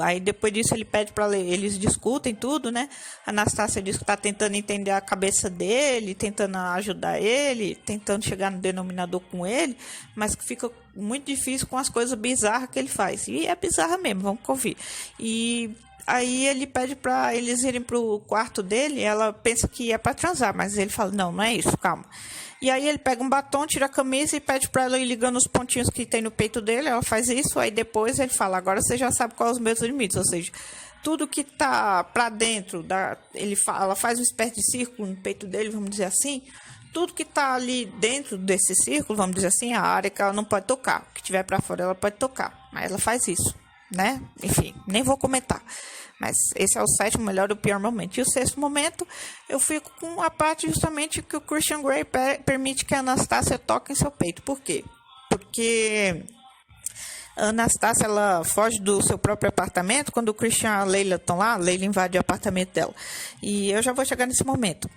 Aí depois disso ele pede para ler, eles discutem tudo, né? A Anastácia diz que está tentando entender a cabeça dele, tentando ajudar ele, tentando chegar no denominador com ele, mas que fica muito difícil com as coisas bizarras que ele faz. E é bizarra mesmo, vamos conferir. E aí ele pede para eles irem pro quarto dele, ela pensa que é para transar, mas ele fala, não é isso, calma. E aí ele pega um batom, tira a camisa e pede para ela ir ligando os pontinhos que tem no peito dele. Ela faz isso, aí depois ele fala, agora você já sabe quais são os meus limites. Ou seja, tudo que tá para dentro, ela faz uma espécie de círculo no peito dele, vamos dizer assim. Tudo que tá ali dentro desse círculo, vamos dizer assim, a área que ela não pode tocar. O que tiver para fora ela pode tocar, mas ela faz isso, né? Enfim, nem vou comentar. Mas esse é o sétimo melhor e o pior momento. E o sexto momento, eu fico com a parte justamente que o Christian Grey permite que a Anastácia toque em seu peito. Por quê? Porque a Anastácia, ela foge do seu próprio apartamento. Quando o Christian e a Leila estão lá, a Leila invade o apartamento dela. E eu já vou chegar nesse momento.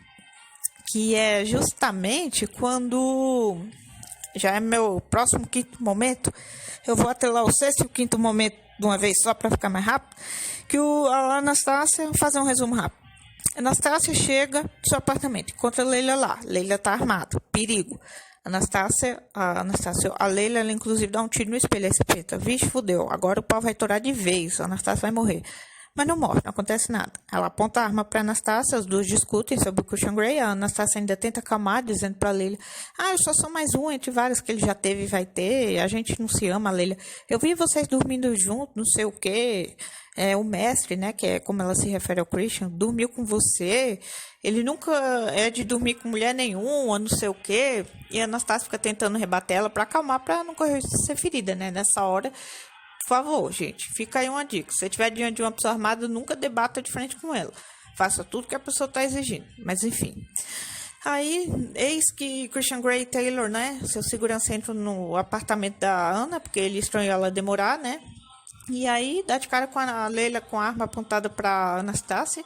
Que é justamente quando... Já é meu próximo quinto momento. Eu vou até lá o sexto e o quinto momento de uma vez só para ficar mais rápido. Que a Anastácia, vou fazer um resumo rápido. A Anastácia chega do seu apartamento, encontra a Leila lá. Leila tá armada, perigo. A Leila, ela inclusive dá um tiro no espelho. Aí você pensa, vixe, fudeu, agora o pau vai torar de vez, a Anastácia vai morrer. Mas não morre, não acontece nada. Ela aponta a arma para Anastácia, os dois discutem sobre o Christian Grey. A Anastácia ainda tenta acalmar, dizendo para Leila, eu só sou mais um entre vários que ele já teve e vai ter, a gente não se ama, Leila. Eu vi vocês dormindo juntos, não sei o quê. O mestre, né, que é como ela se refere ao Christian, dormiu com você, ele nunca é de dormir com mulher nenhuma, não sei o quê. E a Anastácia fica tentando rebater ela para acalmar, para não correr ser ferida, né, nessa hora. Por favor, gente, fica aí uma dica. Se você estiver diante de uma pessoa armada, nunca debata de frente com ela. Faça tudo que a pessoa está exigindo. Mas, enfim. Aí, eis que Christian Grey e Taylor, né, seu segurança, entram no apartamento da Ana, porque ele estranhou ela demorar, né. E aí, dá de cara com a Leila com a arma apontada para Anastácia.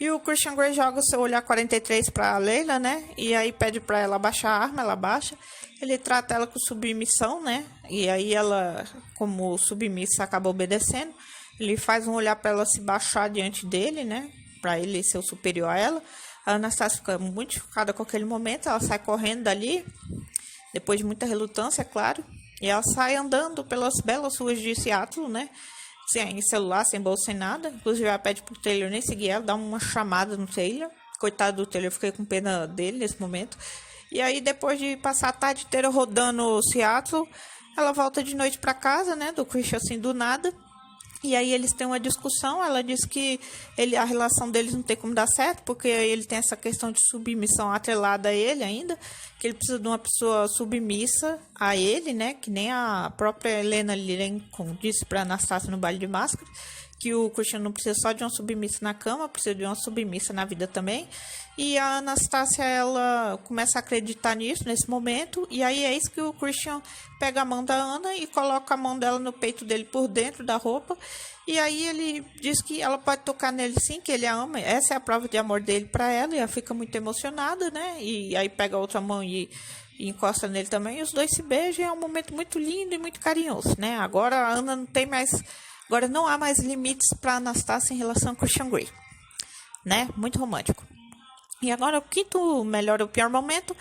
E o Christian Grey joga o seu olhar 43 para a Leila, né? E aí pede para ela baixar a arma, ela baixa. Ele trata ela com submissão, né? E aí ela, como submissa, acaba obedecendo. Ele faz um olhar para ela se baixar diante dele, né? Para ele ser o superior a ela. A Anastácia fica muito chocada com aquele momento. Ela sai correndo dali, depois de muita relutância, é claro. E ela sai andando pelas belas ruas de Seattle, né? Sem celular, sem bolsa, sem nada. Inclusive, ela pede pro Taylor nem seguir ela, dá uma chamada no Taylor. Coitado do Taylor, eu fiquei com pena dele nesse momento. E aí, depois de passar a tarde inteira rodando Seattle, ela volta de noite pra casa, né? Do Christian, assim, do nada. E aí eles têm uma discussão, ela diz que a relação deles não tem como dar certo, porque ele tem essa questão de submissão atrelada a ele ainda, que ele precisa de uma pessoa submissa a ele, né, que nem a própria Helena Lincoln disse para Anastácia no baile de máscara, que o Christian não precisa só de uma submissa na cama, precisa de uma submissa na vida também. E a Anastácia, ela começa a acreditar nisso, nesse momento, e aí é isso que o Christian pega a mão da Ana e coloca a mão dela no peito dele por dentro da roupa, e aí ele diz que ela pode tocar nele sim, que ele a ama, essa é a prova de amor dele para ela, e ela fica muito emocionada, né, e aí pega a outra mão e encosta nele também, e os dois se beijam, é um momento muito lindo e muito carinhoso, né, agora a Ana não tem mais, agora não há mais limites para Anastácia em relação ao Christian Grey, né, muito romântico. E agora o quinto melhor e o pior momento,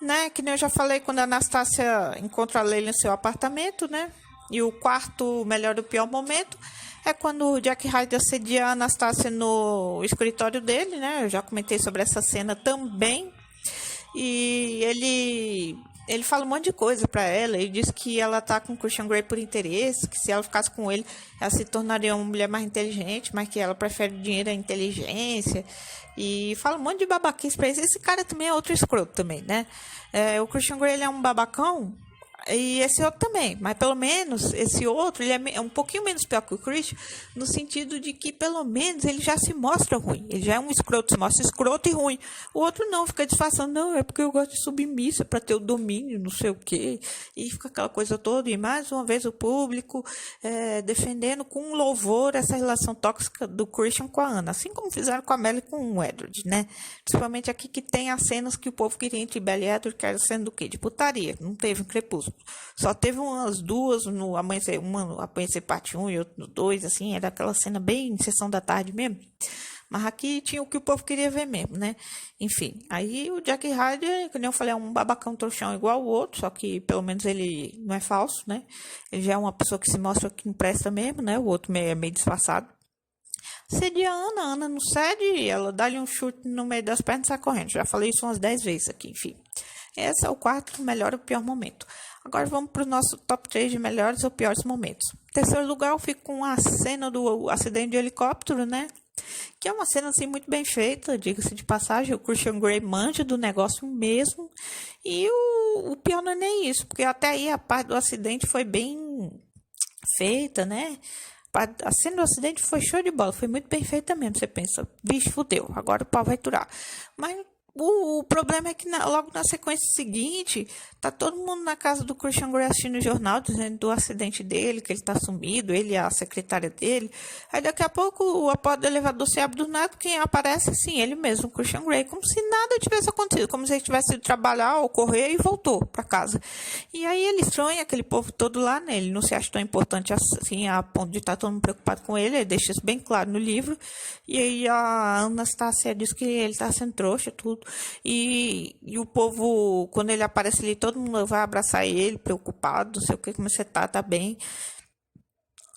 né? Que nem eu já falei, quando a Anastácia encontra a Leila em seu apartamento, né? E o quarto melhor e pior momento é quando o Jack Hyde assedia a Anastasia no escritório dele, né? Eu já comentei sobre essa cena também. E ele fala um monte de coisa pra ela. Ele diz que ela tá com o Christian Grey por interesse, que se ela ficasse com ele, ela se tornaria uma mulher mais inteligente, mas que ela prefere o dinheiro à inteligência. E fala um monte de babaquice pra ele. Esse cara também é outro escroto também, né? O Christian Grey, ele é um babacão. E esse outro também, mas pelo menos esse outro ele é um pouquinho menos pior que o Christian, no sentido de que pelo menos ele já se mostra ruim, ele já é um escroto, se mostra escroto e ruim. O outro não, fica disfarçando, não, é porque eu gosto de submissa para ter o domínio, não sei o quê, e fica aquela coisa toda. E mais uma vez o público defendendo com louvor essa relação tóxica do Christian com a Anna, assim como fizeram com a Melly e com o Edward, né? Principalmente aqui que tem as cenas que o povo queria entre Bella e Edward, que era cena do quê? De putaria, não teve um Crepúsculo. Só teve umas duas no Amanhecer, uma no Amanhecer parte 1 e outra no 2, assim, era aquela cena bem sessão da tarde mesmo. Mas aqui tinha o que o povo queria ver mesmo, né? Enfim, aí o Jack Hyde, como eu falei, é um babacão trouxão igual o outro, só que pelo menos ele não é falso, né? Ele já é uma pessoa que se mostra que não presta mesmo, né? O outro é meio disfarçado. Cede a Ana não cede, ela dá-lhe um chute no meio das pernas e sai correndo. Já falei isso umas 10 vezes aqui, enfim. Esse é o quarto melhor e pior momento. Agora vamos para o nosso top 3 de melhores ou piores momentos. Em terceiro lugar, eu fico com a cena do acidente de helicóptero, né? Que é uma cena assim muito bem feita, diga-se de passagem. O Christian Grey manja do negócio mesmo. E o pior não é nem isso, porque até aí a parte do acidente foi bem feita, né? A cena do acidente foi show de bola, foi muito bem feita mesmo. Você pensa, bicho, fudeu, agora o pau vai durar. Mas o problema é que logo na sequência seguinte, tá todo mundo na casa do Christian Grey assistindo o jornal, dizendo do acidente dele, que ele tá sumido, ele e a secretária dele. Aí daqui a pouco a porta do elevador se abre do nada, quem aparece, sim, ele mesmo, o Christian Grey, como se nada tivesse acontecido, como se ele tivesse ido trabalhar ou correr e voltou para casa. E aí ele estranha aquele povo todo lá, né? Ele não se acha tão importante assim, a ponto de estar todo mundo preocupado com ele, ele deixa isso bem claro no livro. E aí a Anastasia diz que ele tá sendo trouxa, tudo. E o povo, quando ele aparece ali, todo mundo vai abraçar ele, preocupado, não sei o que, como você tá bem.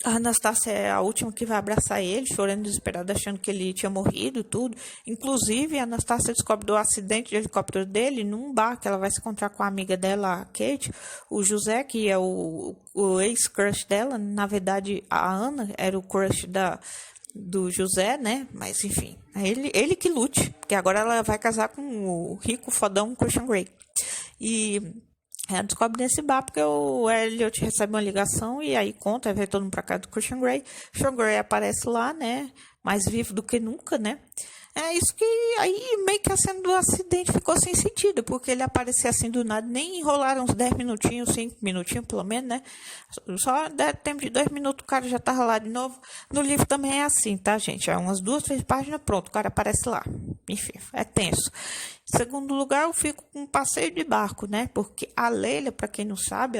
A Anastasia é a última que vai abraçar ele, chorando desesperada, achando que ele tinha morrido, tudo. Inclusive, a Anastasia descobre do acidente de helicóptero dele num bar, que ela vai se encontrar com a amiga dela, a Kate, o José, que é o ex-crush dela. Na verdade, a Ana era o crush do José, né? Mas enfim, é ele que lute, porque agora ela vai casar com o rico fodão Christian Grey. E ela descobre nesse bar porque o Elliot recebe uma ligação e aí conta, vai todo mundo pra casa do Christian Grey. Christian Grey aparece lá, né? Mais vivo do que nunca, né? É isso que aí meio que a cena do acidente ficou sem sentido, porque ele aparecia assim do nada, nem enrolaram uns 10 minutinhos, 5 minutinhos pelo menos, né? Só deram tempo de 2 minutos, o cara já tava lá de novo. No livro também é assim, tá, gente? É umas 2, 3 páginas, pronto, o cara aparece lá. Enfim, é tenso. Em segundo lugar, eu fico com um passeio de barco, né? Porque a Leila, para quem não sabe,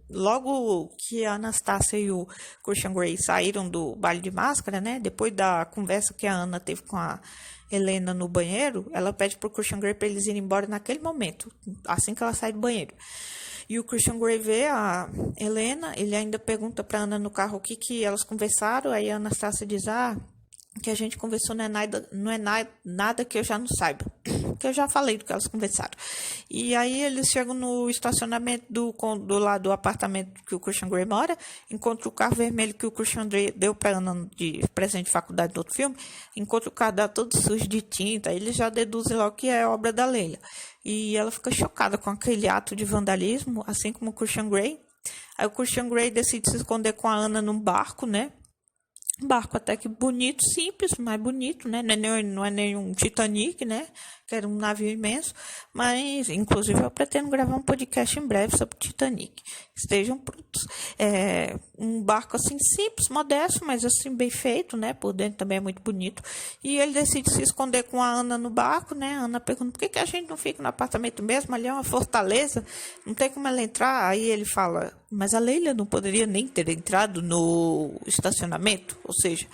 logo que a Anastasia e o Christian Grey saíram do baile de máscara, né? Depois da conversa que a Ana teve com a Helena no banheiro, ela pede pro Christian Grey para eles irem embora naquele momento, assim que ela sai do banheiro. E o Christian Grey vê a Helena, ele ainda pergunta para Ana no carro o que elas conversaram, aí a Anastasia diz, que a gente conversou não é nada que eu já não saiba, que eu já falei do que elas conversaram. E aí eles chegam no estacionamento do lado do apartamento que o Christian Grey mora, encontra o carro vermelho que o Christian Grey deu para Ana de presente de faculdade do outro filme, encontra o carro todo sujo de tinta, aí eles já deduzem logo que é obra da Leila. E ela fica chocada com aquele ato de vandalismo, assim como o Christian Grey. Aí o Christian Grey decide se esconder com a Ana num barco, né? Um barco até que bonito, simples, mas bonito, né? Não é nenhum Titanic, né? Que era um navio imenso. Mas, inclusive, eu pretendo gravar um podcast em breve sobre Titanic. Estejam prontos. É um barco, assim, simples, modesto, mas, assim, bem feito, né? Por dentro também é muito bonito. E ele decide se esconder com a Ana no barco, né? A Ana pergunta, por que a gente não fica no apartamento mesmo? Ali é uma fortaleza, não tem como ela entrar. Aí ele fala, mas a Leila não poderia nem ter entrado no estacionamento? Ou seja,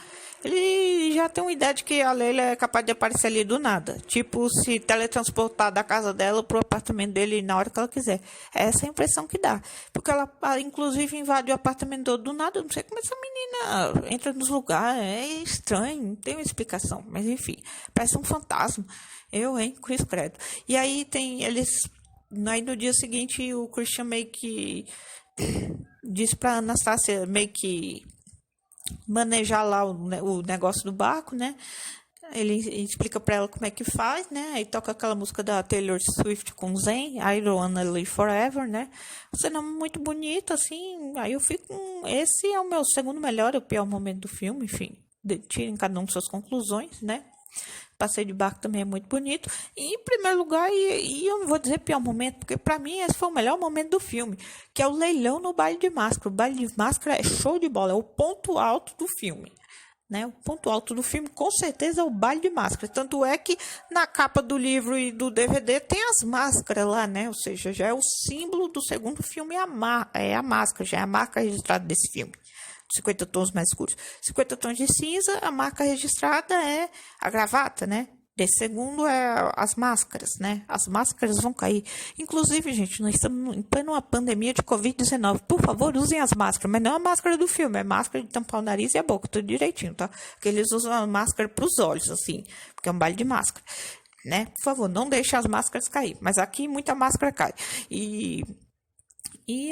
ele já tem uma ideia de que a Leila é capaz de aparecer ali do nada. Tipo, se teletransportar da casa dela pro apartamento dele na hora que ela quiser. Essa é a impressão que dá. Porque ela, inclusive, invade o apartamento do nada. Eu não sei como essa menina entra nos lugares. É estranho, não tem uma explicação. Mas, enfim, parece um fantasma. Cruz credo. E aí tem eles... Aí no dia seguinte o Christian meio que diz pra Anastácia meio que manejar lá o negócio do barco, né? Ele explica pra ela como é que faz, né? Aí toca aquela música da Taylor Swift com Zayn, I Don't Wanna Live Forever, né? Cena muito bonita, assim. Aí eu fico... Esse é o meu segundo melhor e o pior momento do filme, enfim. Tirem cada um suas conclusões, né? Passeio de barco também é muito bonito. E em primeiro lugar, e eu não vou dizer pior momento, porque pra mim esse foi o melhor momento do filme, que é o leilão no baile de máscara. O baile de máscara é show de bola, é o ponto alto do filme. Né? O ponto alto do filme, com certeza, é o baile de máscara. Tanto é que na capa do livro e do DVD tem as máscaras lá, né? Ou seja, já é o símbolo do segundo filme, é a máscara, já é a marca registrada desse filme. 50 tons mais escuros. 50 tons de cinza, a marca registrada é a gravata, né? Desse segundo é as máscaras, né? As máscaras vão cair. Inclusive, gente, nós estamos em plena pandemia de Covid-19. Por favor, usem as máscaras. Mas não a máscara do filme, é máscara de tampar o nariz e a boca, tudo direitinho, tá? Porque eles usam a máscara para os olhos, assim, porque é um baile de máscara, né? Por favor, não deixem as máscaras cair. Mas aqui muita máscara cai. E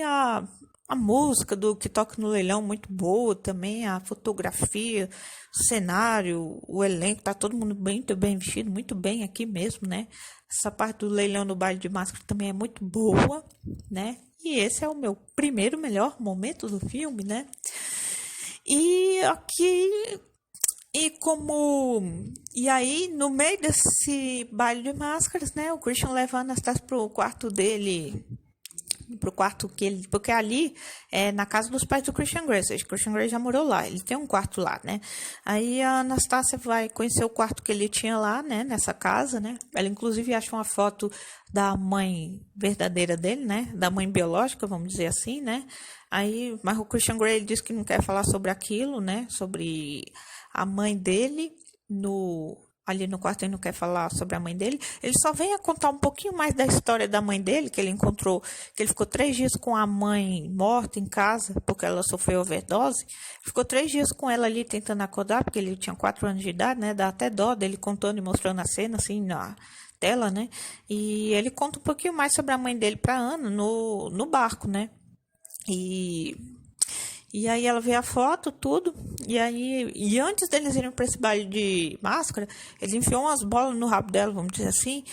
a música do que toca no leilão muito boa também, a fotografia, o cenário, o elenco, tá todo mundo muito bem vestido, muito bem aqui mesmo, né? Essa parte do leilão no baile de máscara também é muito boa, né? E esse é o meu primeiro melhor momento do filme, né? E aqui... E aí, no meio desse baile de máscaras, né? O Christian leva a Anastasia pro quarto dele... pro quarto que ele... Porque ali é na casa dos pais do Christian Grey. Ou seja, o Christian Grey já morou lá. Ele tem um quarto lá, né? Aí a Anastácia vai conhecer o quarto que ele tinha lá, né? Nessa casa, né? Ela, inclusive, acha uma foto da mãe verdadeira dele, né? Da mãe biológica, vamos dizer assim, né? Aí, mas o Christian Grey ele diz que não quer falar sobre aquilo, né? Sobre a mãe dele ali no quarto ele não quer falar sobre a mãe dele, ele só vem a contar um pouquinho mais da história da mãe dele, que ele encontrou, que ele ficou 3 dias com a mãe morta em casa, porque ela sofreu overdose, ficou 3 dias com ela ali tentando acordar, porque ele tinha 4 anos de idade, né, dá até dó dele contando e mostrando a cena, assim, na tela, né, e ele conta um pouquinho mais sobre a mãe dele pra Ana, no barco, né, E aí ela vê a foto, tudo, e antes deles irem para esse baile de máscara, ele enfiou umas bolas no rabo dela, vamos dizer assim.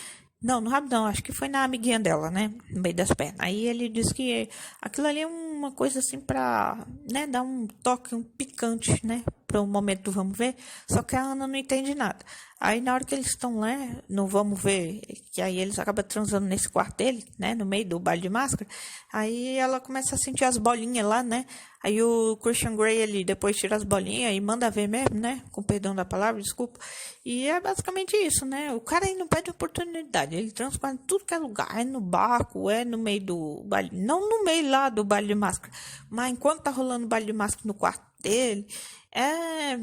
Não, no rabo não, acho que foi na amiguinha dela, né, no meio das pernas. Aí ele disse que aquilo ali é uma coisa assim pra, né, dar um toque, um picante, né, para o momento do vamos ver, só que a Ana não entende nada. Aí na hora que eles estão lá, no vamos ver, que aí eles acabam transando nesse quarto dele, né, no meio do baile de máscara, aí ela começa a sentir as bolinhas lá, né, aí o Christian Grey, ele depois tira as bolinhas e manda ver mesmo, né, com perdão da palavra, desculpa, e é basicamente isso, né, o cara aí não perde oportunidade, ele transa em tudo que é lugar, é no barco, é no meio do baile, não no meio lá do baile de máscara, mas enquanto tá rolando o baile de máscara no quarto dele, é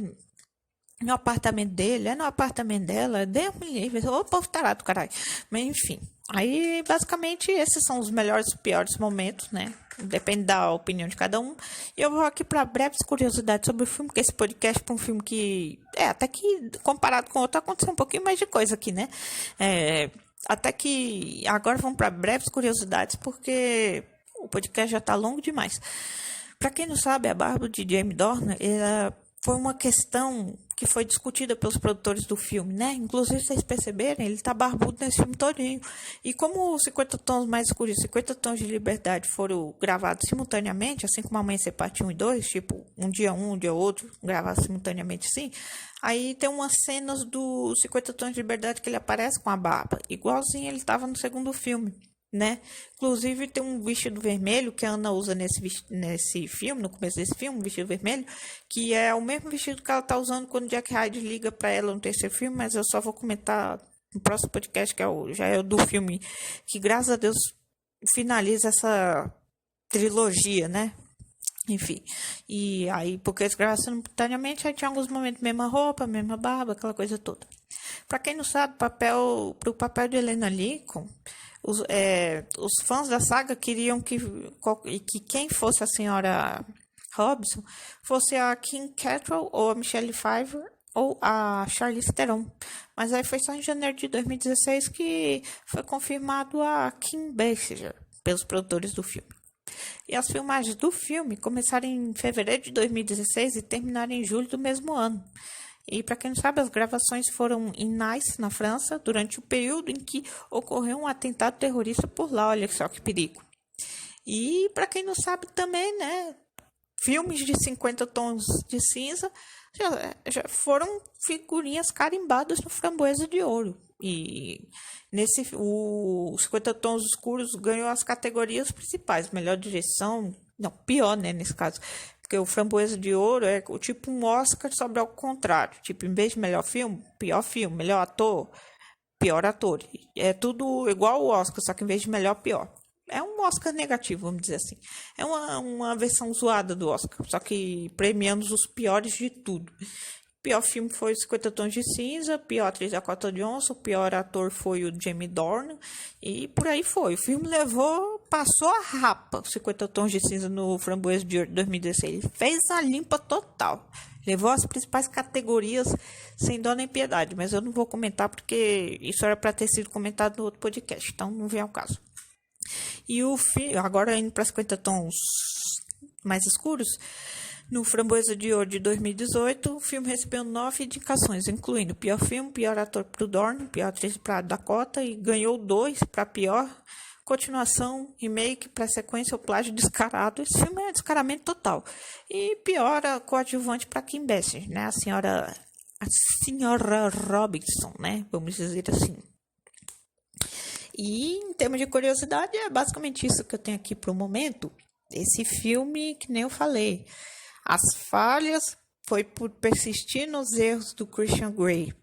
no apartamento dele, é no apartamento dela, Deus me livre, ô povo tarado, caralho. Mas enfim, aí basicamente esses são os melhores e piores momentos, né? Depende da opinião de cada um. E eu vou aqui para breves curiosidades sobre o filme, porque esse podcast é um filme que, até que comparado com outro, aconteceu um pouquinho mais de coisa aqui, né? Até que agora vamos para breves curiosidades, porque o podcast já tá longo demais. Para quem não sabe, a barba de Jamie Dornan foi uma questão que foi discutida pelos produtores do filme, né? Inclusive, vocês perceberem, ele tá barbudo nesse filme todinho. E como 50 Tons Mais Escuros e 50 Tons de Liberdade foram gravados simultaneamente, assim como Amanhecer Parte 1 e 2, tipo, um dia outro, gravados simultaneamente assim, aí tem umas cenas do 50 Tons de Liberdade que ele aparece com a barba, igualzinho ele estava no segundo filme, né? Inclusive tem um vestido vermelho que a Ana usa nesse filme, no começo desse filme, um vestido vermelho, que é o mesmo vestido que ela tá usando quando Jack Hyde liga para ela no terceiro filme, mas eu só vou comentar no próximo podcast, que já é o do filme, que graças a Deus finaliza essa trilogia, né? Enfim, e aí, porque eles gravavam simultaneamente, aí tinha alguns momentos, mesma roupa, mesma barba, aquela coisa toda. Pra quem não sabe, pro papel de Helena Lincoln, os fãs da saga queriam que quem fosse a senhora Robson fosse a Kim Cattrall, ou a Michelle Pfeiffer, ou a Charlize Theron. Mas aí foi só em janeiro de 2016 que foi confirmado a Kim Basinger pelos produtores do filme. E as filmagens do filme começaram em fevereiro de 2016 e terminaram em julho do mesmo ano. E para quem não sabe, as gravações foram em Nice, na França, durante o período em que ocorreu um atentado terrorista por lá. Olha só que perigo. E para quem não sabe também, né, filmes de 50 tons de cinza já foram figurinhas carimbadas no Framboesa de Ouro. E o 50 Tons Escuros ganhou as categorias principais: melhor direção, não, pior, né, nesse caso, porque o Framboesa de Ouro é tipo um Oscar sobre ao contrário, tipo, em vez de melhor filme, melhor ator, pior ator. É tudo igual ao Oscar, só que em vez de melhor, pior. É um Oscar negativo, vamos dizer assim. É uma versão zoada do Oscar, só que premiamos os piores de tudo. Pior filme foi 50 Tons de Cinza, pior atriz Dakota Johnson, pior ator foi o Jamie Dornan, e por aí foi. O filme passou a rapa, 50 Tons de Cinza no Framboesa de Ouro de 2016. Ele fez a limpa total. Levou as principais categorias sem dó nem piedade, mas eu não vou comentar porque isso era para ter sido comentado no outro podcast, então não vem ao caso. E o filme, agora indo para 50 Tons mais escuros, no Framboesa de Ouro de 2018, o filme recebeu 9 indicações, incluindo pior filme, pior ator para o Dorn, pior atriz para Dakota, e ganhou 2 para pior continuação, remake, para sequência ou plágio descarado. Esse filme é descaramento total. E pior coadjuvante para Kim Basinger, né? A senhora Robinson, né? Vamos dizer assim. E em termos de curiosidade, é basicamente isso que eu tenho aqui para o momento. Esse filme, que nem eu falei, as falhas foi por persistir nos erros do Christian Grey,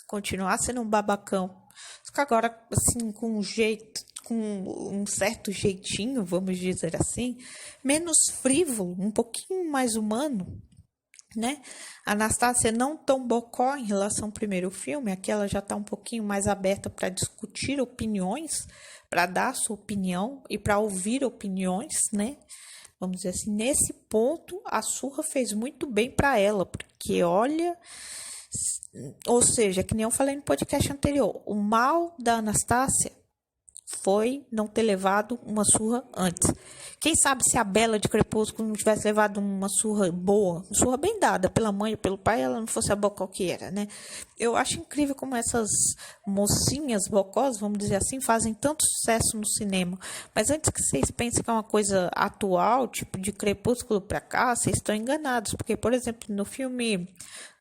continuar sendo um babacão, só que agora assim com um certo jeitinho, vamos dizer assim, menos frívolo, um pouquinho mais humano, né? A Anastasia não tão bocó em relação ao primeiro filme, aqui ela já está um pouquinho mais aberta para discutir opiniões, para dar a sua opinião e para ouvir opiniões, né? Vamos dizer assim, nesse ponto a surra fez muito bem para ela, porque olha, ou seja, que nem eu falei no podcast anterior, o mal da Anastasia foi não ter levado uma surra antes. Quem sabe se a Bela de Crepúsculo não tivesse levado uma surra boa, uma surra bem dada pela mãe ou pelo pai, ela não fosse a bocó que era, né? Eu acho incrível como essas mocinhas bocós, vamos dizer assim, fazem tanto sucesso no cinema. Mas antes que vocês pensem que é uma coisa atual, tipo de Crepúsculo pra cá, vocês estão enganados. Porque, por exemplo, no filme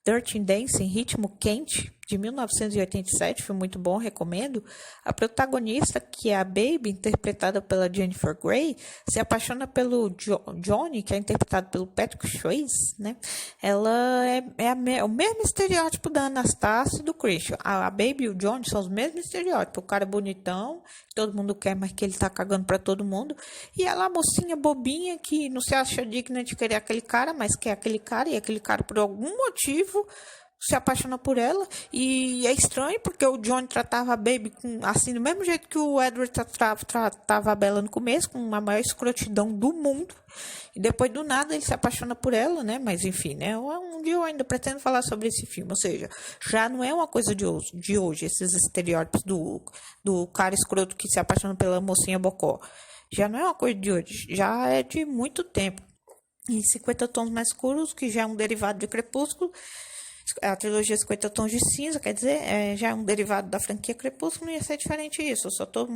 Dirty Dancing, Ritmo Quente, de 1987, filme muito bom, recomendo. A protagonista, que é a Baby, interpretada pela Jennifer Grey, se apaixona pelo Johnny, que é interpretado pelo Patrick Swayze, né? Ela é o mesmo estereótipo da Anastasia e do Christian. A Baby e o Johnny são os mesmos estereótipos. O cara é bonitão, todo mundo quer, mas que ele tá cagando pra todo mundo. E ela é a mocinha bobinha que não se acha digna de querer aquele cara, mas quer aquele cara, e aquele cara, por algum motivo, se apaixona por ela. E é estranho porque o Johnny tratava a Baby assim, do mesmo jeito que o Edward tratava a Bella no começo, com a maior escrotidão do mundo. E depois do nada ele se apaixona por ela, né? Mas enfim, né? Um dia eu ainda pretendo falar sobre esse filme. Ou seja, já não é uma coisa de hoje esses estereótipos do cara escroto que se apaixona pela mocinha bocó. Já não é uma coisa de hoje, já é de muito tempo. E 50 Tons Mais Escuros, que já é um derivado de Crepúsculo, a trilogia 50 Tons de Cinza, quer dizer, já é um derivado da franquia Crepúsculo, não ia ser diferente disso. Eu só estou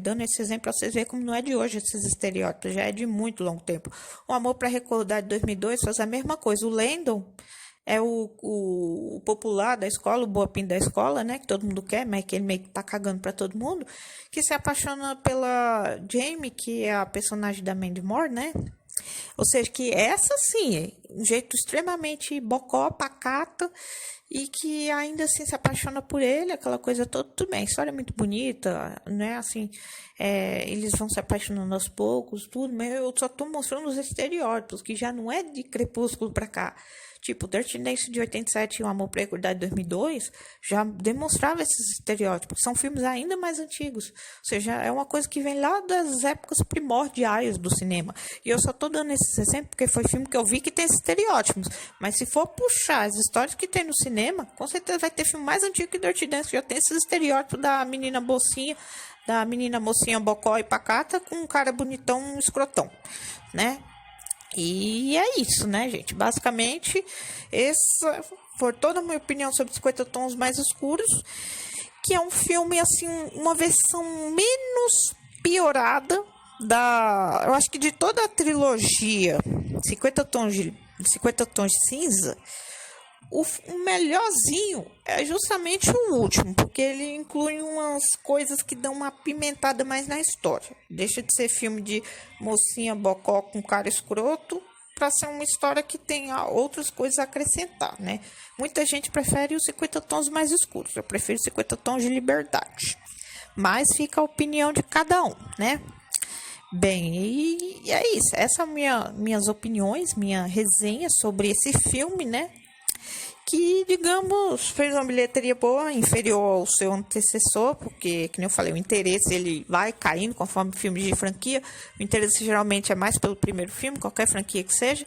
dando esse exemplo para vocês verem como não é de hoje esses estereótipos, já é de muito longo tempo. O Amor para Recordar, de 2002, faz a mesma coisa. O Landon é o popular da escola, o boapim da escola, né, que todo mundo quer, mas que ele meio que tá cagando para todo mundo, que se apaixona pela Jamie, que é a personagem da Mandy Moore, né? Ou seja, que essa sim é um jeito extremamente bocó, pacata, e que ainda assim se apaixona por ele, aquela coisa toda. Tudo bem, a história é muito bonita, né? Assim, eles vão se apaixonando aos poucos, tudo, mas eu só tô mostrando os estereótipos, que já não é de Crepúsculo pra cá. Tipo, Dirty Dancing de 87 e O Amor pra Recordar de 2002 já demonstrava esses estereótipos. São filmes ainda mais antigos. Ou seja, é uma coisa que vem lá das épocas primordiais do cinema. E eu só tô dando esses exemplos porque foi filme que eu vi que tem esses estereótipos. Mas se for puxar as histórias que tem no cinema, com certeza vai ter filme mais antigo que Dirty Dancing, que já tem esses estereótipos da menina mocinha bocó e pacata com um cara bonitão, escrotão, né? E é isso, né, gente? Basicamente, essa foi toda a minha opinião sobre 50 Tons Mais Escuros, que é um filme, assim, uma versão menos piorada eu acho que de toda a trilogia 50 Tons de Cinza, o melhorzinho é justamente o último, porque ele inclui umas coisas que dão uma apimentada mais na história. Deixa de ser filme de mocinha bocó com cara escroto para ser uma história que tem outras coisas a acrescentar, né? Muita gente prefere os 50 Tons Mais Escuros, eu prefiro 50 Tons de Liberdade. Mas fica a opinião de cada um, né? Bem, e é isso. Essas são minhas opiniões, minha resenha sobre esse filme, né? Que, digamos, fez uma bilheteria boa, inferior ao seu antecessor, porque, que nem eu falei, o interesse ele vai caindo conforme filmes de franquia. O interesse geralmente é mais pelo primeiro filme, qualquer franquia que seja.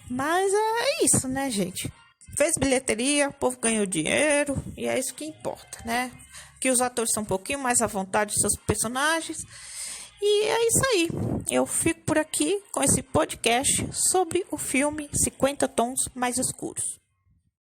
Mas é isso, né, gente? Fez bilheteria, o povo ganhou dinheiro, e é isso que importa, né? Que os atores são um pouquinho mais à vontade de seus personagens. E é isso aí. Eu fico por aqui com esse podcast sobre o filme 50 Tons Mais Escuros.